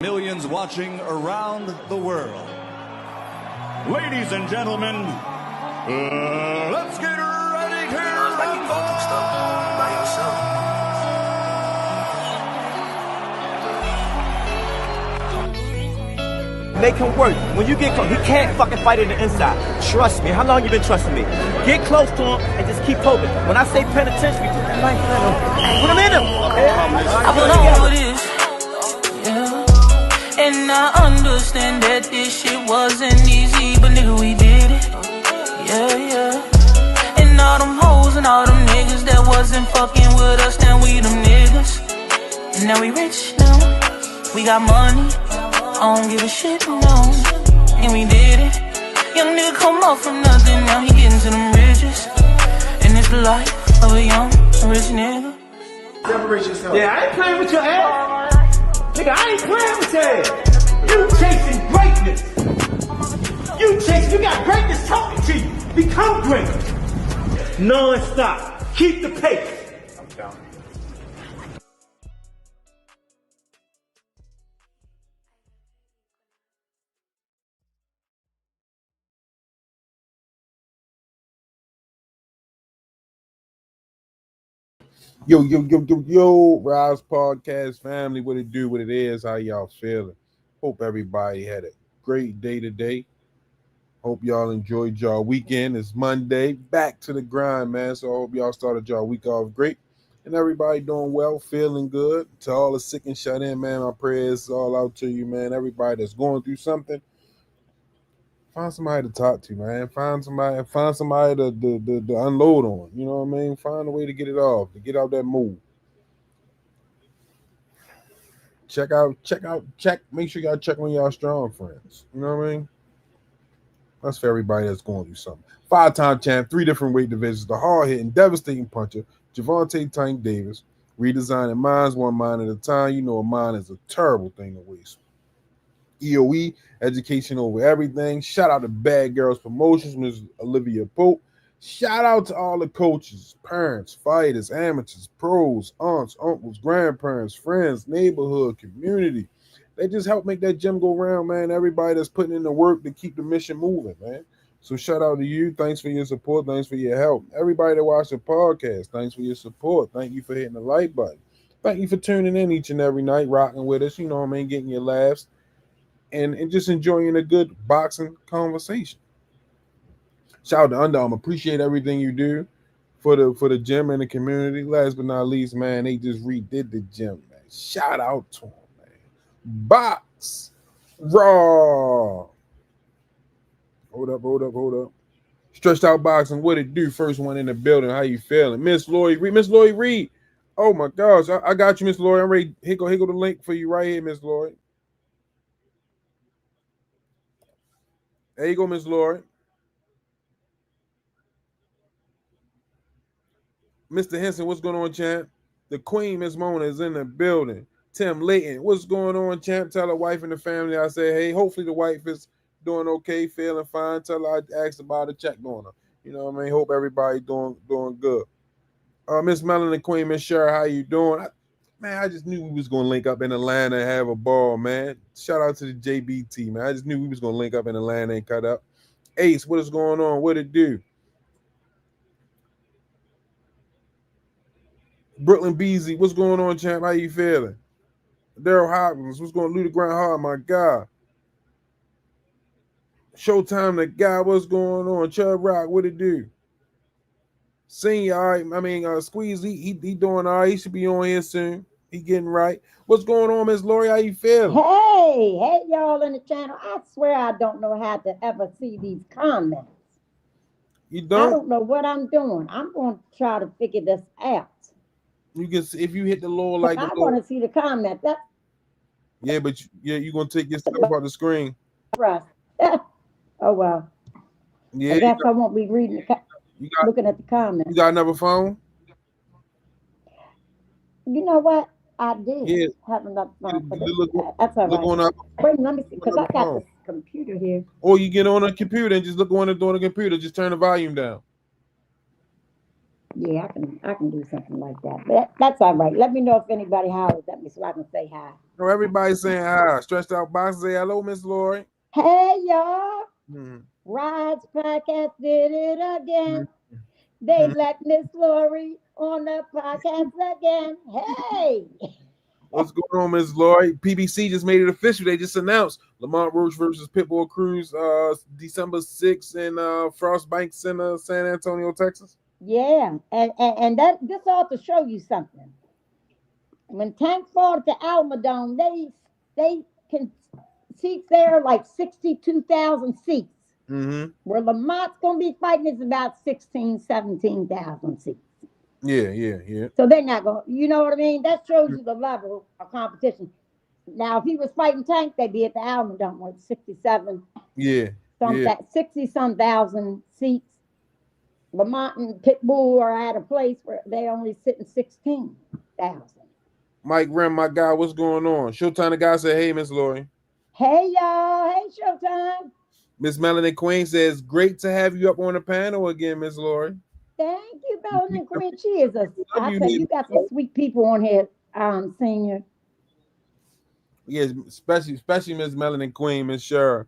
Millions watching around the world. Ladies and gentlemen, let's get ready to rumble! Make him work. When you get close, he can't fucking fight in the inside. Trust me. How long you been trusting me? Get close to him and just keep hoping. When I say penitentiary, put him in him. I put on this. Yeah. And I understand that this shit wasn't easy, but nigga, we did it. Yeah, yeah. And all them hoes and all them niggas that wasn't fucking with us, now we them niggas. And now we rich now. We got money. I don't give a shit, no. And we did it. Young nigga come up from nothing, now he getting to them riches. And it's the life of a young, rich nigga. Separate yourself. Yeah, I ain't playing with your ass. Nigga, I ain't playing with your ass. You chasing greatness. You got greatness talking to you. Become great. Non-stop. Keep the pace. I'm down. Yo, Rize Podcast family, what it do, what it is, how y'all feeling? Hope everybody had a great day today. Hope y'all enjoyed y'all weekend. It's Monday, back to the grind, man. So I hope y'all started y'all week off great. And everybody doing well, feeling good. To all the sick and shut in, man, my prayers all out to you, man. Everybody that's going through something, find somebody to talk to, man. Find somebody to unload on. You know what I mean? Find a way to get it off, to get out that mood. Make sure y'all check on y'all strong friends. You know what I mean? That's for everybody that's going through something. 5-time champ, 3 different weight divisions, the hard-hitting, devastating puncher, Javante Tank Davis, redesigning minds one mind at a time. You know a mind is a terrible thing to waste. EOE, education over everything. Shout out to Bad Girls Promotions, Ms. Olivia Pope. Shout out to all the coaches, parents, fighters, amateurs, pros, aunts, uncles, grandparents, friends, neighborhood, community. They just help make that gym go round, man. Everybody that's putting in the work to keep the mission moving, man. So shout out to you. Thanks for your support. Thanks for your help. Everybody that watched the podcast, thanks for your support. Thank you for hitting the like button. Thank you for tuning in each and every night, rocking with us. You know what I mean? Getting your laughs. And just enjoying a good boxing conversation. Shout out to Under Armour. Appreciate everything you do for the gym and the community. Last but not least, man, they just redid the gym, man. Shout out to them, man. Box Raw. Hold up. Stretched out boxing. What it do? First one in the building. How you feeling? Miss Lloyd Reed. Oh my gosh. I got you, Miss Lloyd. I'm ready. Here go the link for you right here, Miss Lloyd. There you go, Miss Lloyd. Mr. Henson, what's going on, champ? The Queen, Miss Mona, is in the building. Tim Layton, what's going on, champ? Tell her wife and the family I say, hey, hopefully the wife is doing okay, feeling fine. Tell her I asked about a check on her. You know what I mean? Hope everybody doing good. Miss Melanie Queen, Miss Cheryl, how you doing? I just knew we was going to link up in Atlanta and have a ball, man. Shout out to the JBT, man. I just knew we was going to link up in Atlanta and cut up. Ace, what is going on? What it do? Brooklyn Beasley, what's going on, champ? How you feeling? Daryl Hopkins, what's going on? Lou Grant Hart, my God. Showtime, the guy, what's going on? Chubb Rock, what it do? Senior, all right. Squeeze, he doing all right. He should be on here soon. He getting right. What's going on, Miss Lori? How you feeling? Hey, y'all in the channel. I swear I don't know how to ever see these comments. You don't? I don't know what I'm doing. I'm going to try to figure this out. You can see if you hit the lower like I want to see the comment. Yeah, but you're going to take your stuff off the screen. Right. Oh, well. Yeah. I guess I won't be reading looking at the comments. You got another phone? You know what? I did. Yeah. Have another phone. That's all right. Wait, let me see, because I got this computer here. Or you get on a computer and just look on the computer. Just turn the volume down. Yeah, I can do something like that. But that's all right. Let me know if anybody hollers at me so I can say hi. No, everybody's saying hi. Stretched out box. Say hello, Miss Lori. Hey, y'all. Mm-hmm. Rize podcast did it again. They Mm-hmm. let Miss Lori on the podcast again. Hey. What's going on, Miss Lori? PBC just made it official. They just announced Lamont Roach versus Pitbull Cruz, December 6th in Frostbank Center, San Antonio, Texas. Yeah. And that this ought to show you something. When Tank fought at the Almadome, they can seats there like 62,000 seats. Mm-hmm. Where Lamont's gonna be fighting is about 16, 17,000 seats. Yeah. So they're not going, you know what I mean? That shows you the level of competition. Now, if he was fighting Tank, they'd be at the Almadome with 67, Yeah. 60-some thousand seats. Lamont and Pitbull are at a place where they only sit in 16,000. Mike Rim, my guy, what's going on? Showtime, the guy said, hey, Miss Lori. Hey, y'all. Hey, Showtime. Miss Melanie Queen says, great to have you up on the panel again, Miss Lori. Thank you, Melanie Queen. She is I you, tell you, you got some sweet people on here, Senior. Yes, especially Miss Melanie Queen, Miss Shara.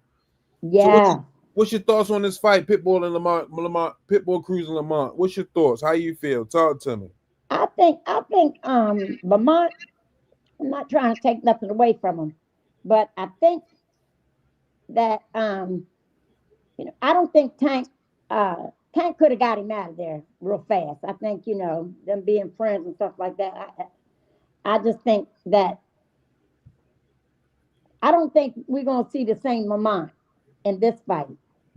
Yeah. So what's your thoughts on this fight, Pitbull and Lamont, Pitbull, Cruz, and Lamont? What's your thoughts? How you feel? Talk to me. I think Lamont, I'm not trying to take nothing away from him, but I think that I don't think Tank could have got him out of there real fast. I think, them being friends and stuff like that. I just think that I don't think we're gonna see the same Lamont in this fight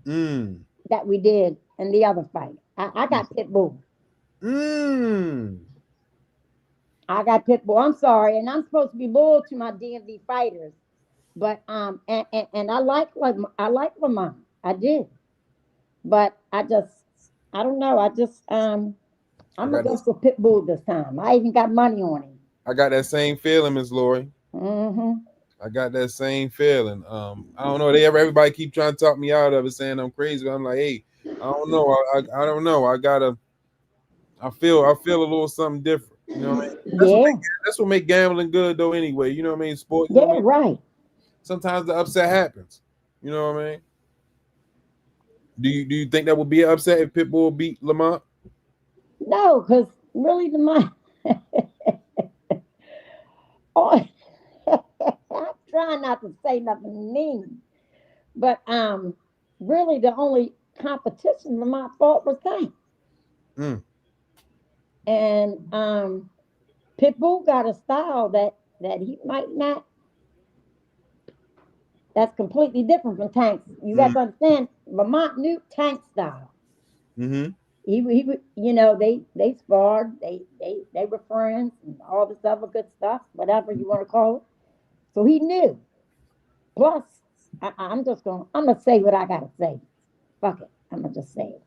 that we did in the other fight. I got Pitbull. I got Pitbull. I'm sorry, and I'm supposed to be loyal to my DMV fighters, but and I like Lamont. I did, but I don't know. I'm gonna go for Pitbull this time. I even got money on him. I got that same feeling, Miss Lori. Mm-hmm. I got that same feeling. I don't know. Everybody keep trying to talk me out of it, saying I'm crazy. But I'm like, hey, I don't know. I don't know. I feel a little something different. You know what I mean? That's what make gambling good, though. Anyway, you know what I mean? Sport. You know what I mean? Right. Sometimes the upset happens. You know what I mean? Do you think that would be an upset if Pitbull beat Lamont? No, because really Lamont. I'm trying not to say nothing mean, but really the only competition Lamont fought was Tank. And Pitbull got a style that he might not. That's completely different from Tank's. You got to understand, Lamont knew Tank's style. Mm-hmm. He they sparred, they were friends and all this other good stuff, whatever you want to call it. So he knew. Plus, I'm gonna say what I gotta say. Fuck it, I'm gonna just say it.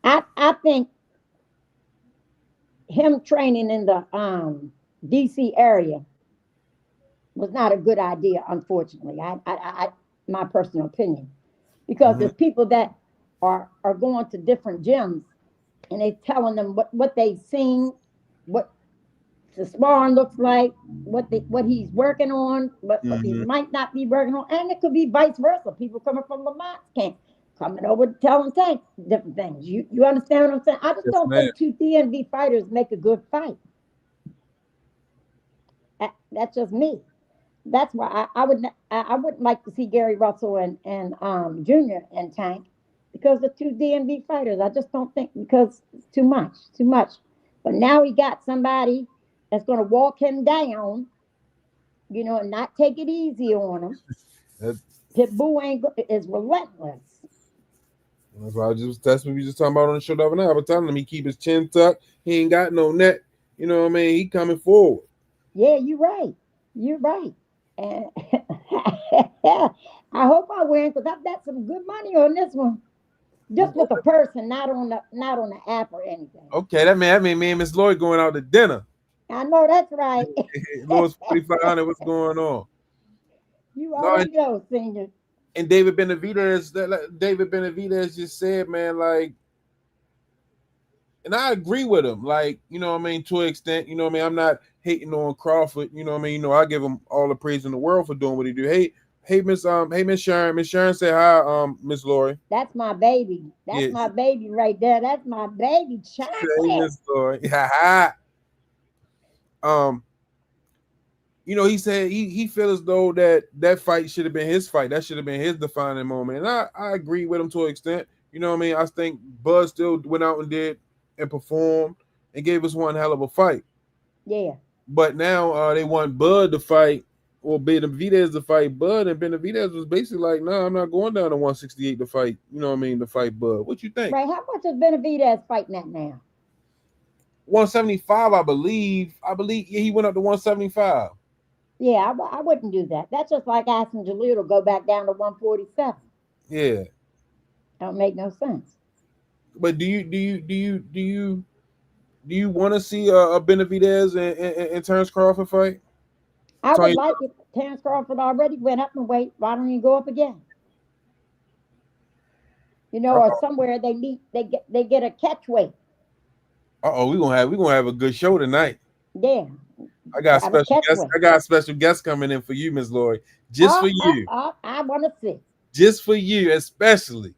I think him training in the DC area was not a good idea, unfortunately. I my personal opinion, because there's people that are going to different gyms and they telling them what they've seen, what the sparring looks like, what he's working on, what he might not be working on, and it could be vice versa. People coming from Lamont's camp, coming over telling Tank different things. You understand what I'm saying? I just don't think two DMV fighters make a good fight. That's just me. That's why I wouldn't like to see Gary Russell and Junior and Tank, because the two DMV fighters. I just don't think, because it's too much. But now he got somebody that's going to walk him down, and not take it easy on him. Pitbull is relentless. That's what we just talking about on the show the other night. I was telling him he keep his chin tucked. He ain't got no net. You know what I mean? He coming forward. Yeah, you're right. And I hope I win, because I've got some good money on this one. Just with the person, not on the app or anything. Okay, that mean me and Miss Lloyd going out to dinner. I know that's right. Louis 4500, what's going on? You already know, Senior. And David Benavidez just said, man, like, And I agree with him. Like, you know what I mean, to an extent, you know what I mean? I'm not hating on Crawford, you know what I mean? You know, I give him all the praise in the world for doing what he do. Hey, Miss Sharon. Miss Sharon said hi, Miss Lori. That's my baby. That's Yes. my baby right there. That's my baby Hey, chocolate. Miss Lori. Ha ha. You know, he said he feel as though that fight should have been his fight. That should have been his defining moment. And I agree with him to an extent. You know what I mean? I think Bud still went out and did and performed and gave us one hell of a fight. Yeah. But now they want Bud to fight or Benavidez to fight Bud, and Benavidez was basically like, "No, I'm not going down to 168 to fight." You know what I mean? To fight Bud. What you think? Right. How much is Benavidez fighting at now? 175, I believe. Yeah, he went up to 175. Yeah, I wouldn't do that. That's just like asking Jaleel to go back down to 147. Yeah. Don't make no sense. But do you want to see a Benavidez and Terrence Crawford fight? I would Tony- like it. Terrence Crawford already went up in weight. Why don't you go up again? You know, or somewhere they meet, they get a catch weight. We're gonna have a good show tonight. Yeah. I got Have a special catch guests. weight. I got special guests coming in for you, Miss Lori. Just for you. I want to see. Just for you, especially.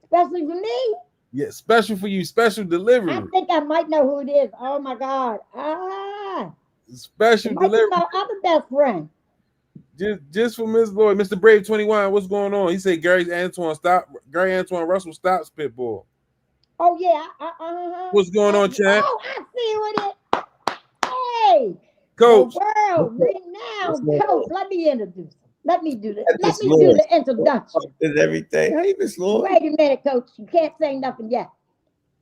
Especially for me. Yeah, special for you, special delivery. I think I might know who it is. Oh my God. Special It might be delivery. my other best friend. Just for Miss Lori. Mr. Brave 21, what's going on? He said Gary Antoine Russell stops Pitbull. Oh yeah. What's going on, Chad? Oh, I see who it is. Hey, Coach. the world renowned coach. Let me introduce him. Let me do this. Let Miss me Lord. do the introduction. Did everything. Hey, Miss Lord. Wait a minute, coach. You can't say nothing yet.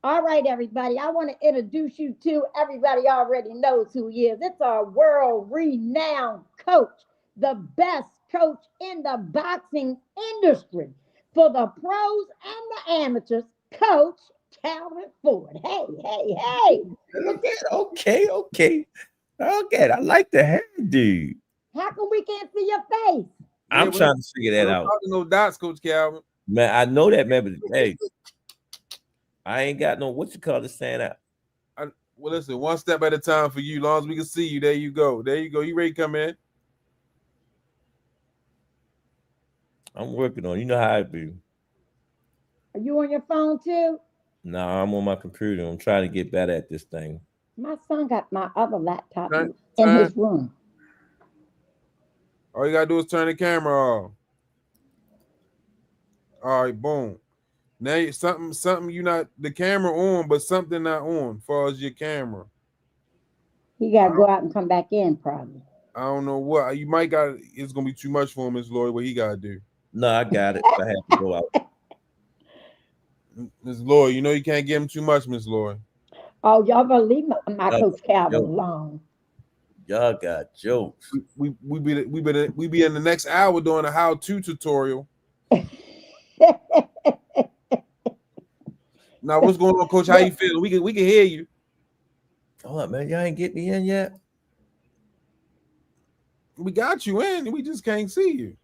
All right, everybody. I want to introduce you to everybody already knows who he is. It's our world renowned coach, the best coach in the boxing industry for the pros and the amateurs, Coach Calvin Ford. Hey. Okay. I like the hairdo. How come we can't see your face? I'm trying to figure that out. No dots, Coach Calvin. Man, I know that, man, but hey, I ain't got no what you call it saying that. Well, listen, one step at a time for you. As long as we can see you, there you go. You ready to come in? I'm working on. You know how I be. Are you on your phone too? No, I'm on my computer. I'm trying to get better at this thing. My son got my other laptop in Turn. his room. All you gotta do is turn the camera off. All right, boom. Now something you not the camera on, but something not on as far as your camera. He gotta go out and come back in, probably. I don't know what you might got. It's gonna be too much for him, Miss Lloyd. What he gotta do? No, I got it. I have to go out. Miss Lloyd, you know you can't give him too much, Miss Lloyd. Oh, y'all gonna leave my Coach Calvin yo. alone. Y'all got jokes. We be in the next hour doing a how-to tutorial. Now, what's going on, Coach? How you feeling? We can hear you. Hold up, man. Y'all ain't get me in yet. We got you in. We just can't see you.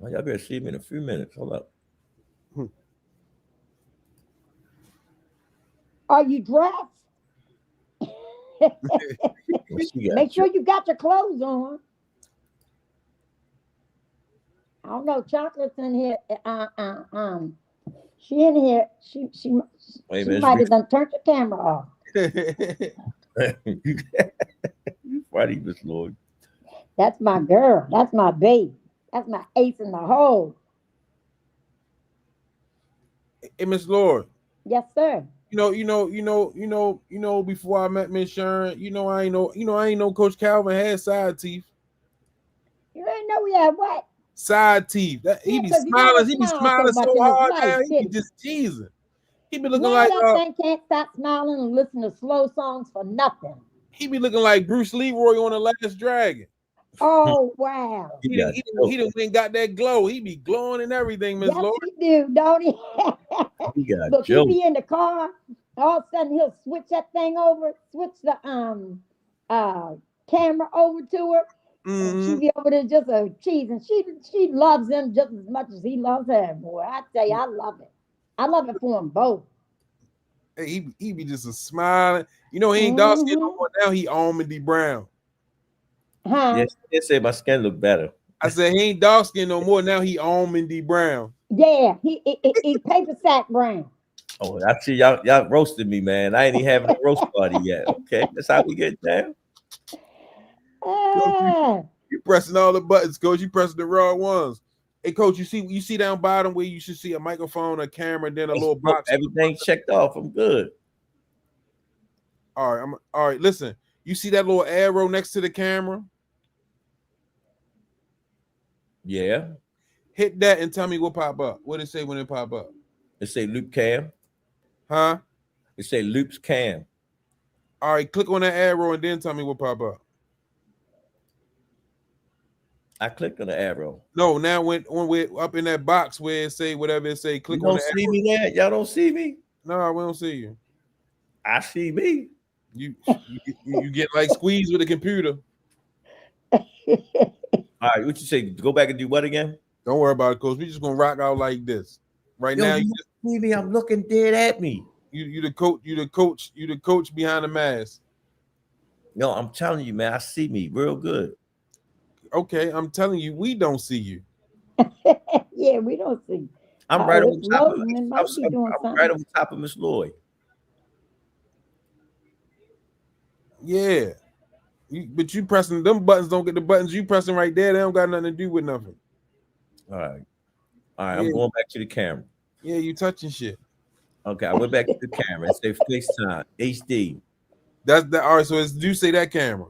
Oh, y'all better see me in a few minutes. Hold up. Are you dressed? Make sure you got your clothes on. I don't know. Chocolate's in here. She in here. She might have done turned the camera off. You funny, Miss Lloyd. That's my girl. That's my baby. That's my ace in the hole. Hey, Miss Lord. Yes, sir. You know, before I met Miss Sharon, I ain't know Coach Calvin had side teeth. You ain't know we had what? Side teeth. He be smiling so hard now. He be just teasing. He be looking like that thing can't stop smiling and listen to slow songs for nothing. He be looking like Bruce Leroy on The Last Dragon. Oh wow! He done got that glow. He be glowing and everything, Miss Lord. Yes, he do, don't he? Look, he be in the car. All of a sudden, he'll switch that thing over, switch the camera over to her. Mm-hmm. She be over there just cheesing. She loves him just as much as he loves her. Boy, I tell you, I love it. I love it for them both. Hey, he be just a smiling. You know, he ain't dark skin no more. Now he Almondy Brown. Huh? Yes, they say my skin look better. I said he ain't dark skin no more. Now he Almondy Brown. Yeah, he paper sack brown. Oh, I see y'all roasted me, man. I ain't even having a roast party yet. Okay, that's how we get down. You pressing all the buttons, coach. You pressing the wrong ones. Hey, coach, you see down bottom where you should see a microphone, a camera, and then a little box. Everything checked off. I'm good. All right, all right. Listen, you see that little arrow next to the camera? Yeah. Hit that and tell me what pop up. What it say when it pop up? It say loop cam. Huh? It say loops cam. All right, click on that arrow and then tell me what pop up. I clicked on the arrow. No, now when we're up in that box where it say whatever it say, click you on don't the see arrow. Me there? Y'all don't see me? No, we don't see you. I see me. You get like squeezed with a computer. All right, what you say? Go back and do what again? Don't worry about it, coach. We just gonna rock out like this. Right now, you see me. I'm looking dead at me. You the coach. You the coach behind the mask. No, I'm telling you, man. I see me real good. Okay, I'm telling you, we don't see you. Yeah, we don't see. I'm right on top of. I'm right on top of Miss Lloyd. Yeah, but you pressing them buttons. Don't get the buttons you pressing right there. They don't got nothing to do with nothing. All right. I'm going back to the camera. Yeah, you touching shit. Okay, I went back to the camera. It said FaceTime HD. That's that. All right, so do say that camera.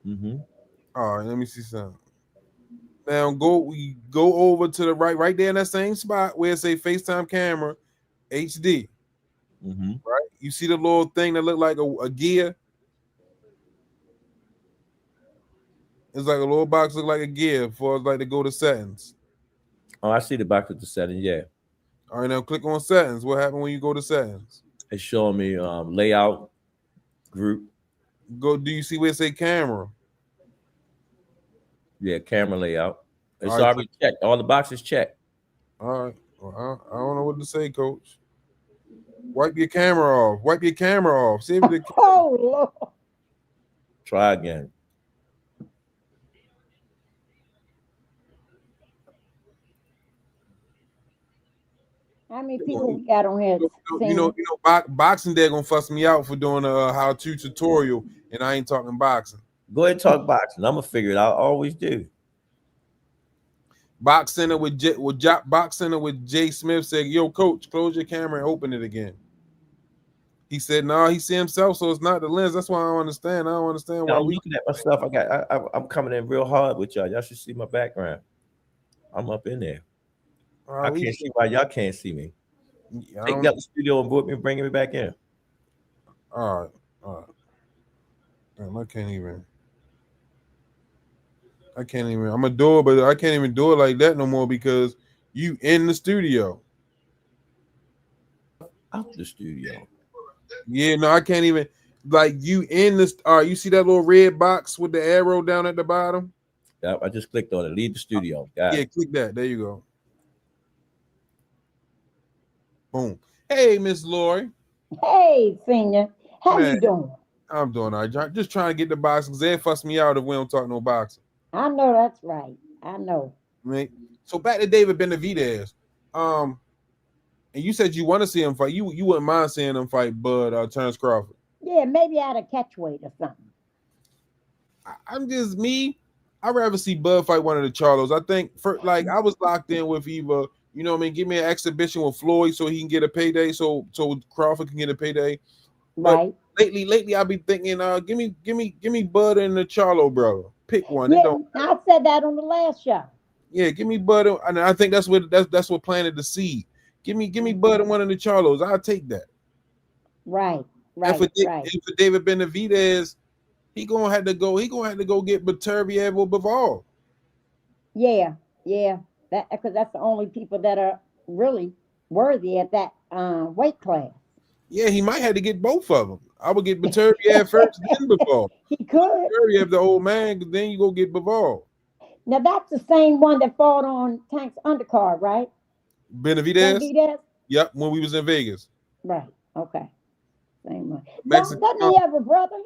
Mm-hmm. All right, let me see something. Now we go over to the right there in that same spot where it say FaceTime camera HD. Mm-hmm. Right, you see the little thing that look like a gear. It's like a little box, look like a gear for like to go to settings. Oh, I see the box with the settings. Yeah. All right, now click on settings. What happened when you go to settings? It's showing me layout group. Do you see where it say camera? Yeah, camera layout. It's right, already checked. All the boxes checked. All right. Well, I don't know what to say, coach. Wipe your camera off. Wipe your camera off. See if the Oh Lord. Try again. How many people we got on here? Boxing Day gonna fuss me out for doing a how-to tutorial, and I ain't talking boxing. Go ahead and talk boxing. I'm gonna figure it out. I always do. Box Center with Jay Smith said, "Yo, coach, close your camera and open it again." He said, "No, he see himself, so it's not the lens." That's why I don't understand. I don't understand why I'm looking at myself. I'm coming in real hard with y'all. Y'all should see my background. I'm up in there. I can't see why y'all can't see me. Take me out the studio and bring me back in. All right. Damn, I can't even. I'm gonna do it, but I can't even do it like that no more because you in the studio. Out the studio. Yeah, no, I can't even. Like you in this. All right, you see that little red box with the arrow down at the bottom? Yeah, I just clicked on it. Leave the studio. Click that. There you go. Boom. Hey, Miss Lori. Hey, Senior. How you doing? I'm doing all right. Just trying to get the boxing. They fuss me out if we don't talk no boxing. I know that's right. I know. Right. So back to David Benavidez. And you said you want to see him fight. You wouldn't mind seeing him fight Bud Terrence Crawford. Yeah, maybe out of catch weight or something. I'm just me. I'd rather see Bud fight one of the Charlos. I think I was locked in with either, you know what I mean, give me an exhibition with Floyd so he can get a payday, so Crawford can get a payday. Right. But lately I've been thinking, give me Bud and the Charlo brother. Pick one. Yeah, I said that on the last show. Yeah, give me Bud, and I think that's what planted the seed. Give me Bud and one of the Charlos. I'll take that. Right. And for David Benavidez, he gonna have to go get Beterbiev or Bivol. Yeah. That because that's the only people that are really worthy at that weight class. Yeah, he might have to get both of them. I would get Beterbiev first, then Bivol. He could. Beterbiev, the old man, then you go get Bivol. Now that's the same one that fought on Tank's undercard, right? Benavidez? Yep, when we was in Vegas. Right. Okay. Same one. Mexican. Doesn't he have a brother?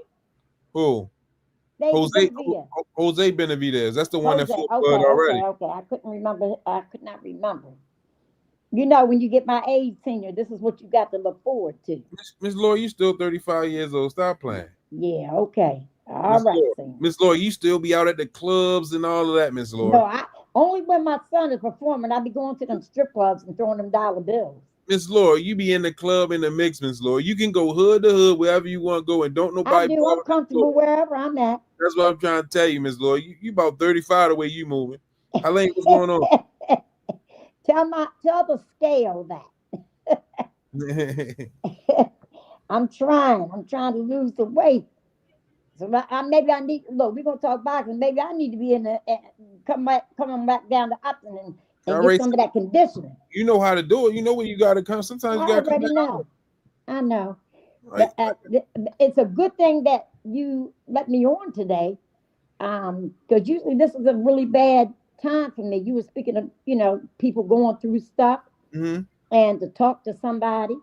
Who? David Jose Benavidez. Jose Benavidez. That's the one that Jose. flipped blood already. Okay. I couldn't remember. I could not remember. You know, when you get my age, senior, this is what you got to look forward to. Miss Lloyd, you still 35 years old. Stop playing. Yeah, okay. All right, senior. Miss Lloyd, you still be out at the clubs and all of that, Miss Lloyd. No, only when my son is performing, I be going to them strip clubs and throwing them dollar bills. Miss Lloyd, you be in the club in the mix, Miss Lloyd. You can go hood to hood wherever you want to go, and don't nobody. I do. I'm comfortable wherever I'm at. That's what I'm trying to tell you, Miss Lloyd. You about 35 the way you moving. Elaine, what's going on? Tell the scale that. I'm trying to lose the weight. So maybe I need look. We're gonna talk boxing. Maybe I need to be in the coming back down to Upton and get some of that conditioning. You know how to do it. You know where you gotta come. Sometimes you gotta come back out. I know. Right. It's a good thing that you let me on today, because usually this is a really bad time for me. You were speaking of people going through stuff, and to talk to somebody,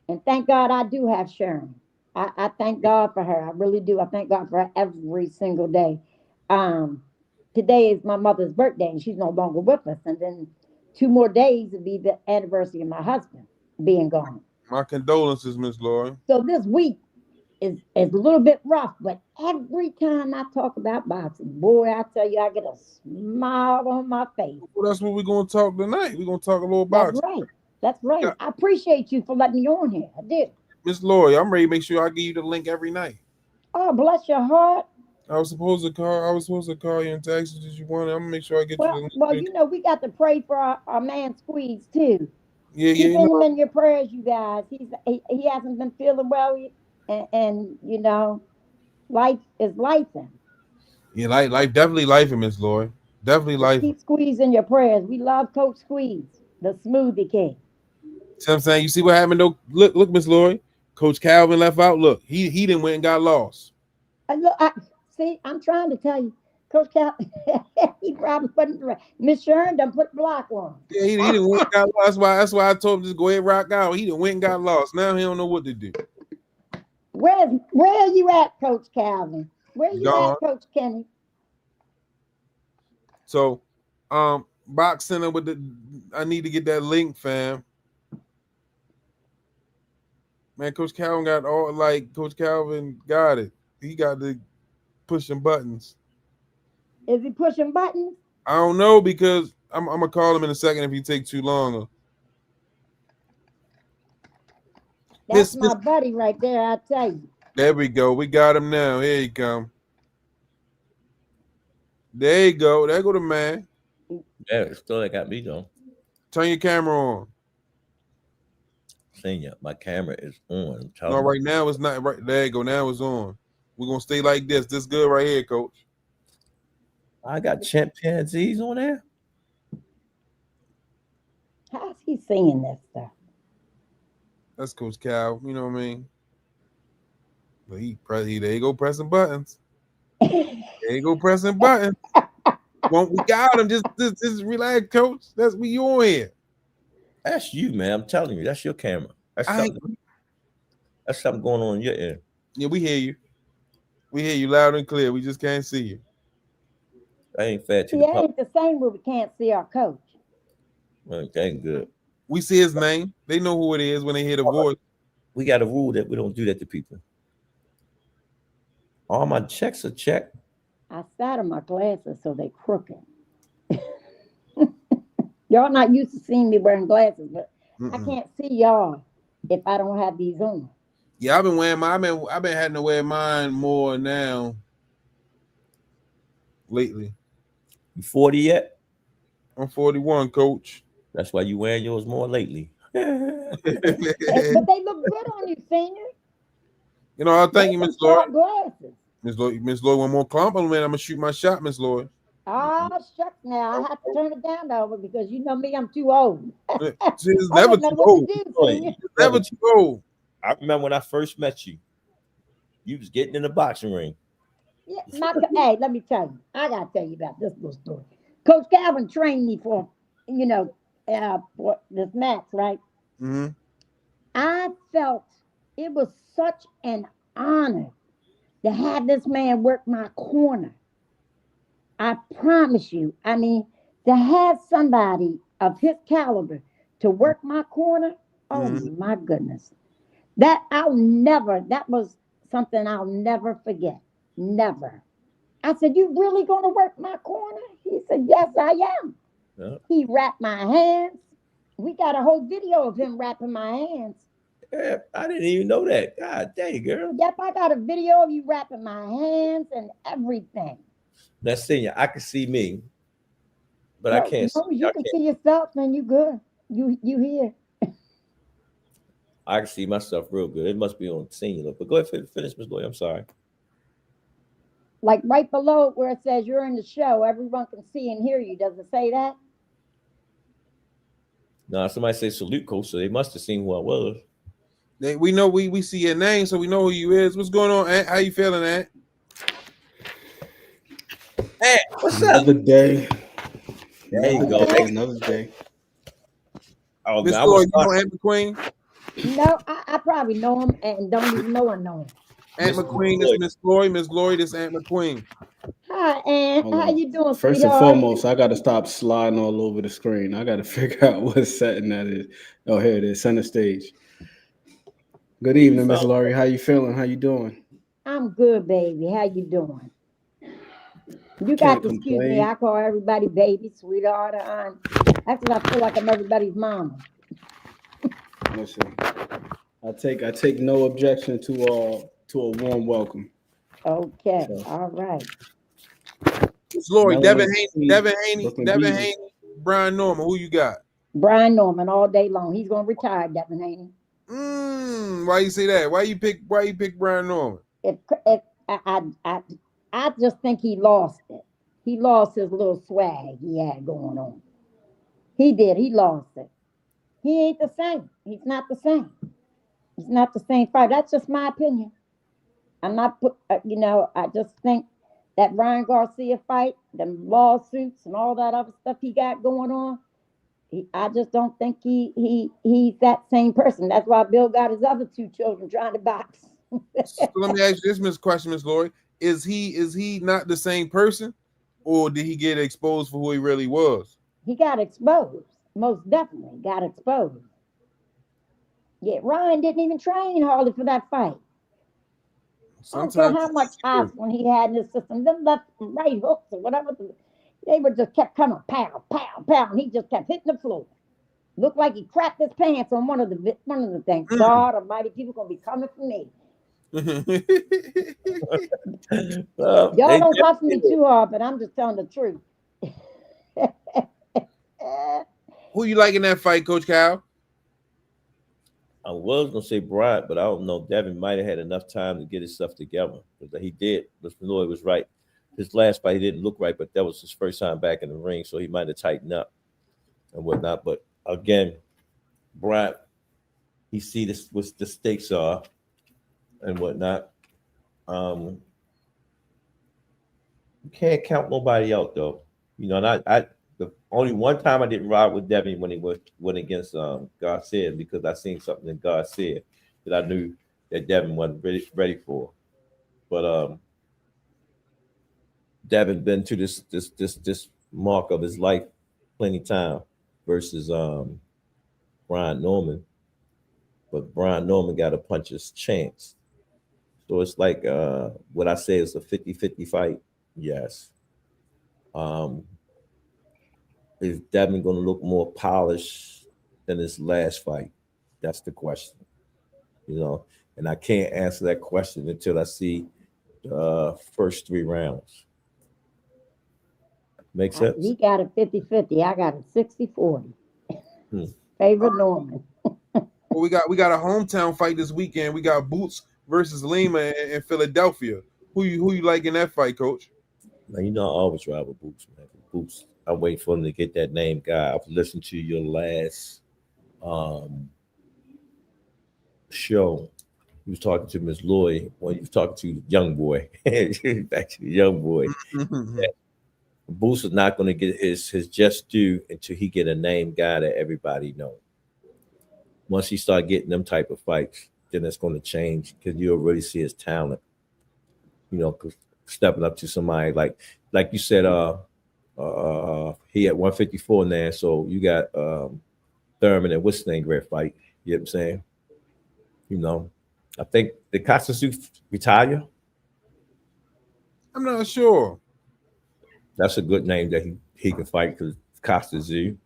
and thank God I do have Sharon. I thank God for her. I really do. I thank God for her every single day. Today is my mother's birthday, and she's no longer with us. And then 2 more days will be the anniversary of my husband being gone. My condolences, Miss Lloyd. So this week is a little bit rough, but every time I talk about boxing, boy, I tell you, I get a smile on my face. Well, that's what we're going to talk tonight. We're going to talk a little boxing. That's right. Yeah. I appreciate you for letting me on here. I did. Miss Lloyd, I'm ready to make sure I give you the link every night. Oh, bless your heart. I was supposed to call you and text you. Did you want it? I'm gonna make sure I get you the link. Well, we got to pray for our man Squeeze too. Keep him in your prayers, you guys. He hasn't been feeling well, and life is life. Yeah, life definitely life, Miss Lloyd. Definitely life. Keep Squeeze in your prayers. We love Coach Squeeze, the smoothie king. See what I'm saying? You see what happened though? Look, Miss Lloyd. Coach Calvin left out. Look, he didn't went and got lost. See, I'm trying to tell you, Coach Calvin, he probably put Miss Sharon done put block on. Yeah, he didn't went and got lost. That's why I told him just go ahead and rock out. He didn't went and got lost. Now he don't know what to do. Where are you at, Coach Calvin? Where you at, Coach Kenny? So, Box Center I need to get that link, fam. Man, Coach Calvin Coach Calvin got it. He got the pushing buttons. Is he pushing buttons? I don't know, because I'm gonna call him in a second if he takes too long. That's my buddy right there, I tell you. There we go. We got him now. Here he come. There you go. There go the man. Yeah, still got me though. Turn your camera on. Senior, my camera is on. No, right now it's not. Right there you go. Now it's on. We're gonna stay like this. This good right here, Coach. I got chimpanzees on there. How's he singing that stuff? That's Coach Cal. You know what I mean? But there you go pressing buttons. There you go pressing buttons. We got him. Just relax, Coach. That's what you on here. That's you, man. I'm telling you, that's your camera. That's something going on in your end. Yeah, we hear you. We hear you loud and clear. We just can't see you. That ain't fair to the public. It ain't the same when we can't see our coach. Well, that ain't good. We see his name. They know who it is when they hear the voice. We got a rule that we don't do that to people. All my checks are checked. I sat on my glasses so they crooked. Y'all not used to seeing me wearing glasses, but I can't see y'all if I don't have these on. Yeah, I've been wearing I've been having to wear mine more now lately. You 40 yet? I'm 41, Coach. That's why you wearing yours more lately. But they look good on you, senior. You know, I thank you, Miss Lloyd. Glasses. Miss Lloyd, one more compliment. I'm gonna shoot my shot, Miss Lloyd. Oh, shucks now. I have to turn it down over because you know me, I'm too old. It's never too old. It's never too old. I remember when I first met you. You was getting in the boxing ring. Yeah, hey, let me tell you. I gotta tell you about this little story. Coach Calvin trained me for this match, right? Mm-hmm. I felt It was such an honor to have this man work my corner. I promise you. I mean, to have somebody of his caliber to work my corner, oh my goodness. That was something I'll never forget. Never. I said, "You really gonna work my corner?" He said, "Yes, I am." Yeah. He wrapped my hands. We got a whole video of him wrapping my hands. Yeah, I didn't even know that. God dang, girl. Yep, I got a video of you wrapping my hands and everything. Now, senior, I can see me, but I can't. No, you can see yourself, and you good. You here. I can see myself real good. It must be on senior, but go ahead, finish, Ms. Lloyd. I'm sorry. Like right below where it says you're in the show, everyone can see and hear you. Does it say that? No, somebody say salute, coach, so they must have seen who I was. We know we see your name, so we know who you is. What's going on, Aunt? How you feeling, Aunt? Aunt, what's up? Another day. There you go. Another day. Oh, Miss man, Lloyd, you know Aunt McQueen? No, I probably know him and don't even know I know him. Aunt McQueen is Miss Lloyd. Miss Lloyd is Aunt McQueen. Hi, Aunt. How you doing, First sweetheart? and foremost, I got to stop sliding all over the screen. I got to figure out what setting that is. Oh, here it is, center stage. Good evening, Miss Laurie. How you feeling? How you doing? I'm good, baby. How you doing? You got to excuse me. I call everybody baby, sweetheart, aunt. That's what I feel like I'm everybody's mama. Listen, I take no objection to a warm welcome. Okay, so. All right. It's Lori, Devin Haney, Brian Norman. Who you got? Brian Norman all day long. He's gonna retire, Devin Haney. Why you say that? Why you pick Brian Norman? I just think he lost it. He lost his little swag he had going on. He did. He lost it. He ain't the same. He's not the same. He's not the same fighter. That's just my opinion. I'm not I just think that Ryan Garcia fight, the lawsuits and all that other stuff he got going on, I just don't think he's that same person. That's why Bill got his other two children trying to box. So let me ask you this question, Miss Lori. Is he not the same person, or did he get exposed for who he really was? He got exposed. Most definitely got exposed. Yeah, Ryan didn't even train hardly for that fight. Sometimes I don't care how much when he had in his system, them left and right hooks or whatever. They were just kept coming, pow, pow, pow, and he just kept hitting the floor. Looked like he crapped his pants on one of the things. God Almighty, people gonna be coming for me. Y'all don't cuss me too hard, but I'm just telling the truth. Who you like in that fight, Coach Kyle? I was gonna say Bryant, but I don't know. Devin might have had enough time to get his stuff together. But he did. Mr. Lloyd was right. His last fight, he didn't look right, but that was his first time back in the ring, so he might have tightened up and whatnot. But again, Bryant, he see this what the stakes are and whatnot. You can't count nobody out though. You know, and I the only one time I didn't ride with Devin when he went against Garcia, because I seen something in Garcia that I knew that Devin wasn't ready for. But Devin been to this mark of his life plenty time versus Brian Norman. But Brian Norman got a puncher's chance. So it's like what I say is a 50-50 fight. Yes. Is Devin going to look more polished than his last fight? That's the question. You know, and I can't answer that question until I see the first 3 rounds. Make sense? He got a 50-50. I got a 60-40. Favorite Norman. Well, we got a hometown fight this weekend. We got Bouts versus Lima in Philadelphia. Who you like in that fight, Coach? Now, you know I always ride with Bouts, man. Bouts, I wait for him to get that name guy. I've listened to your last show. You was talking to Ms. Lloyd when you was talking to the young boy. Back to the young boy. Yeah. Boots is not going to get his just due until he get a name guy that everybody knows. Once he start getting them type of fights, then it's going to change because you'll really see his talent. You know, stepping up to somebody like you said, he at 154 now, so you got Thurman and what's his name great fight. You know what I'm saying? You know, I think the Costa retire. I'm not sure. That's a good name that he can fight because Costa Zoo,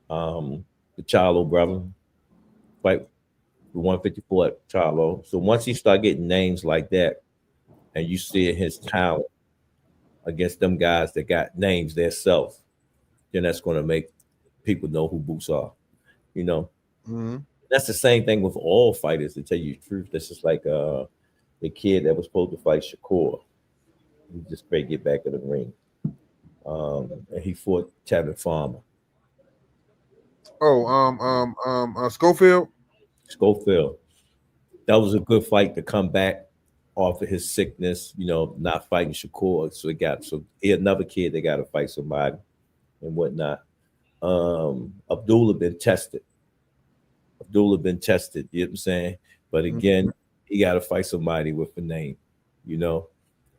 the Charlo brother, fight the 154 at Charlo. So once he start getting names like that, and you see his talent against them guys that got names themselves, then that's going to make people know who Boots are. You know, that's the same thing with all fighters. To tell you the truth, this is like the kid that was supposed to fight Shakur. He just couldn't get back in the ring. And he fought Tevin Farmer. Schofield. That was a good fight to come back off of his sickness, you know, not fighting Shakur. So he another kid that got to fight somebody and whatnot. Abdullah been tested. You know what I'm saying? But again, he got to fight somebody with a name, you know.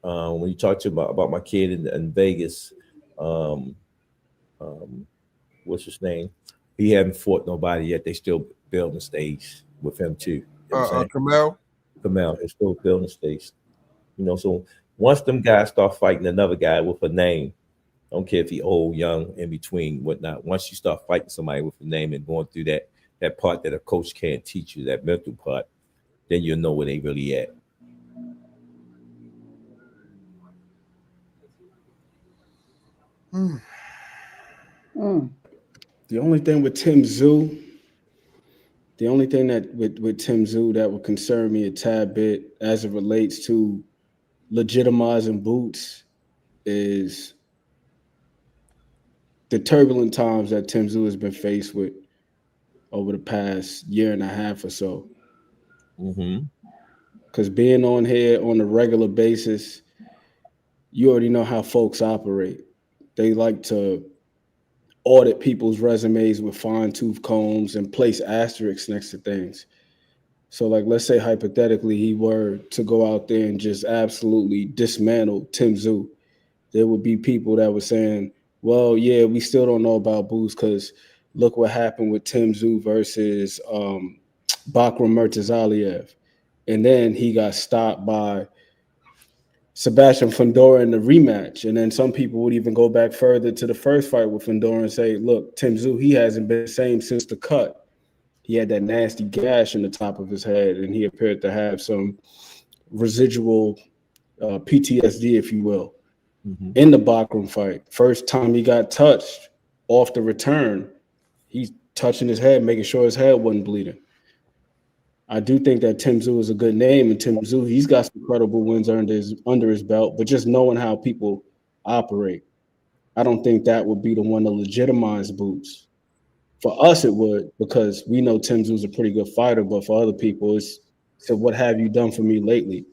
When you talk to him about my kid in Vegas, what's his name? He haven't fought nobody yet. They still building stage with him too. You know what I'm saying? Kamel is still building stage. You know, so once them guys start fighting another guy with a name, I don't care if he old, young, in between, whatnot. Once you start fighting somebody with a name and going through that part that a coach can't teach you, that mental part, then you'll know where they really at. The only thing with Tim Tszyu, the only thing that with Tim Tszyu that would concern me a tad bit as it relates to legitimizing Boots is the turbulent times that Tim Tszyu has been faced with over the past year and a half or so. Because being on here on a regular basis, you already know how folks operate. They like to audit people's resumes with fine-tooth combs and place asterisks next to things. So, like, let's say hypothetically he were to go out there and just absolutely dismantle Tim Tszyu. There would be people that were saying, well, yeah, we still don't know about Boots because look what happened with Tim Tszyu versus Bakram Murtazaliev. And then he got stopped by Sebastian Fundora in the rematch. And then some people would even go back further to the first fight with Fundora and say, look, Tim Tszyu, he hasn't been the same since the cut. He had that nasty gash in the top of his head, and he appeared to have some residual PTSD, if you will, in the Bakram fight. First time he got touched off the return, he's touching his head, making sure his head wasn't bleeding. I do think that Tim Tszyu is a good name, and Tim Tszyu, he's got some credible wins under his belt, but just knowing how people operate, I don't think that would be the one to legitimize Boots. For us, it would, because we know Tim Tszyu is a pretty good fighter, but for other people, it's so what have you done for me lately?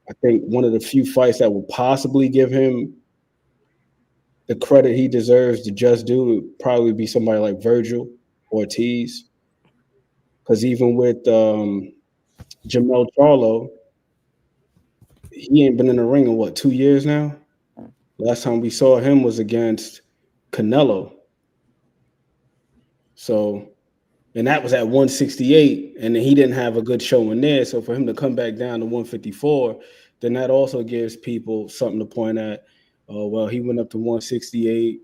I think one of the few fights that will possibly give him the credit he deserves to just do would probably be somebody like Virgil Ortiz. Because even with Jamel Charlo, he ain't been in the ring in, 2 years now? Last time we saw him was against Canelo. So, and that was at 168, and then he didn't have a good showing there. So for him to come back down to 154, then that also gives people something to point at. Oh, well, he went up to 168,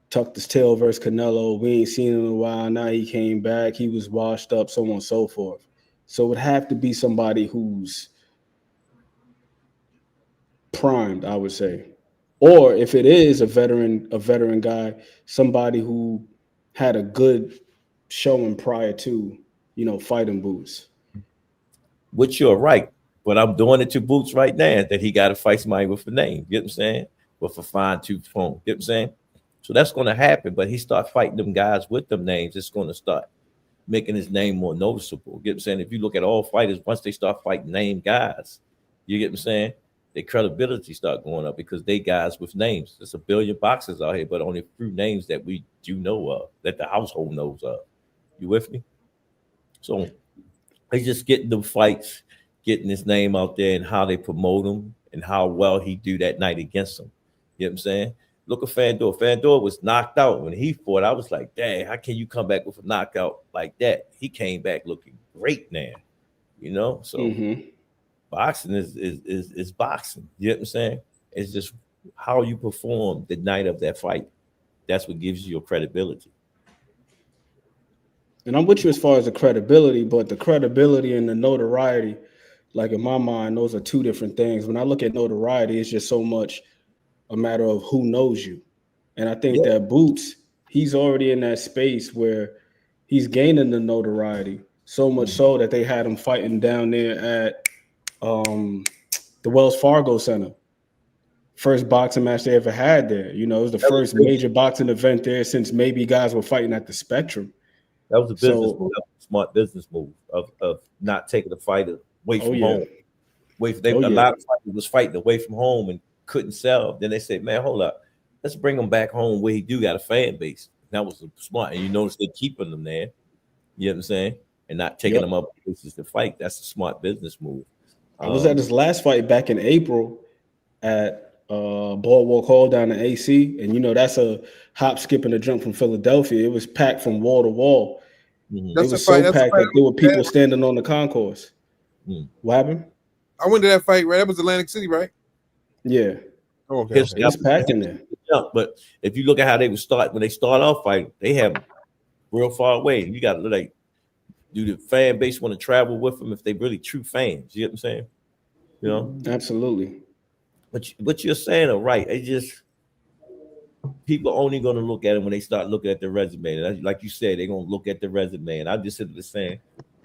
tucked his tail versus Canelo. We ain't seen him in a while. Now he came back. He was washed up, so on and so forth. So it would have to be somebody who's primed, I would say. Or if it is a veteran guy, somebody who had a good showing prior to, fighting Boots. Which you're right. But I'm doing it to Boots right now that he got to fight somebody with a name. You know what I'm saying? With a fine-tooth comb. You know what I'm saying? So that's going to happen. But he start fighting them guys with them names, it's going to start making his name more noticeable. You know what I'm saying? If you look at all fighters, once they start fighting name guys, you get what I'm saying? Their credibility start going up because they guys with names. There's a billion boxers out here, but only a few names that we do know of, that the household knows of. You with me? So He's just getting the fights, getting his name out there, and how they promote him, and how well he do that night against him. You know what I'm saying? Look at Fandor. Fandor was knocked out when he fought. I was like, dang, how can you come back with a knockout like that? He came back looking great now. You know, so boxing is boxing. You know what I'm saying? It's just how you perform the night of that fight. That's what gives you your credibility. And I'm with you as far as the credibility, but the credibility and the notoriety, like in my mind, those are two different things. When I look at notoriety, it's just so much a matter of who knows you. And I think that Boots, he's already in that space where he's gaining the notoriety, so much so that they had him fighting down there at the Wells Fargo Center. First boxing match they ever had there. You know, it was the first major boxing event there since maybe guys were fighting at the Spectrum. That was a business move. That was a smart business move of not taking the fight away from home. A lot of fighters was fighting away from home and couldn't sell. Then they said, man, hold up. Let's bring him back home where he do got a fan base. That was smart. And you notice they're keeping them there. You know what I'm saying? And not taking them up places to fight. That's a smart business move. I was at this last fight back in April at Boardwalk Hall down in AC, and you know that's a hop, skip, and a jump from Philadelphia. It was packed from wall to wall. It was so packed that there were people standing on the concourse. What happened? I went to that fight, right? That was Atlantic City, right? Yeah. Oh, okay. It's packed in there. But if you look at how they would start when they start off fighting, they have real far away. You got to like, do the fan base want to travel with them if they really true fans? You know what I'm saying? You know, absolutely. But what you're saying are right. It just people are only going to look at it when they start looking at the resume. And like you said, they're going to look at the resume. And I just simply saying,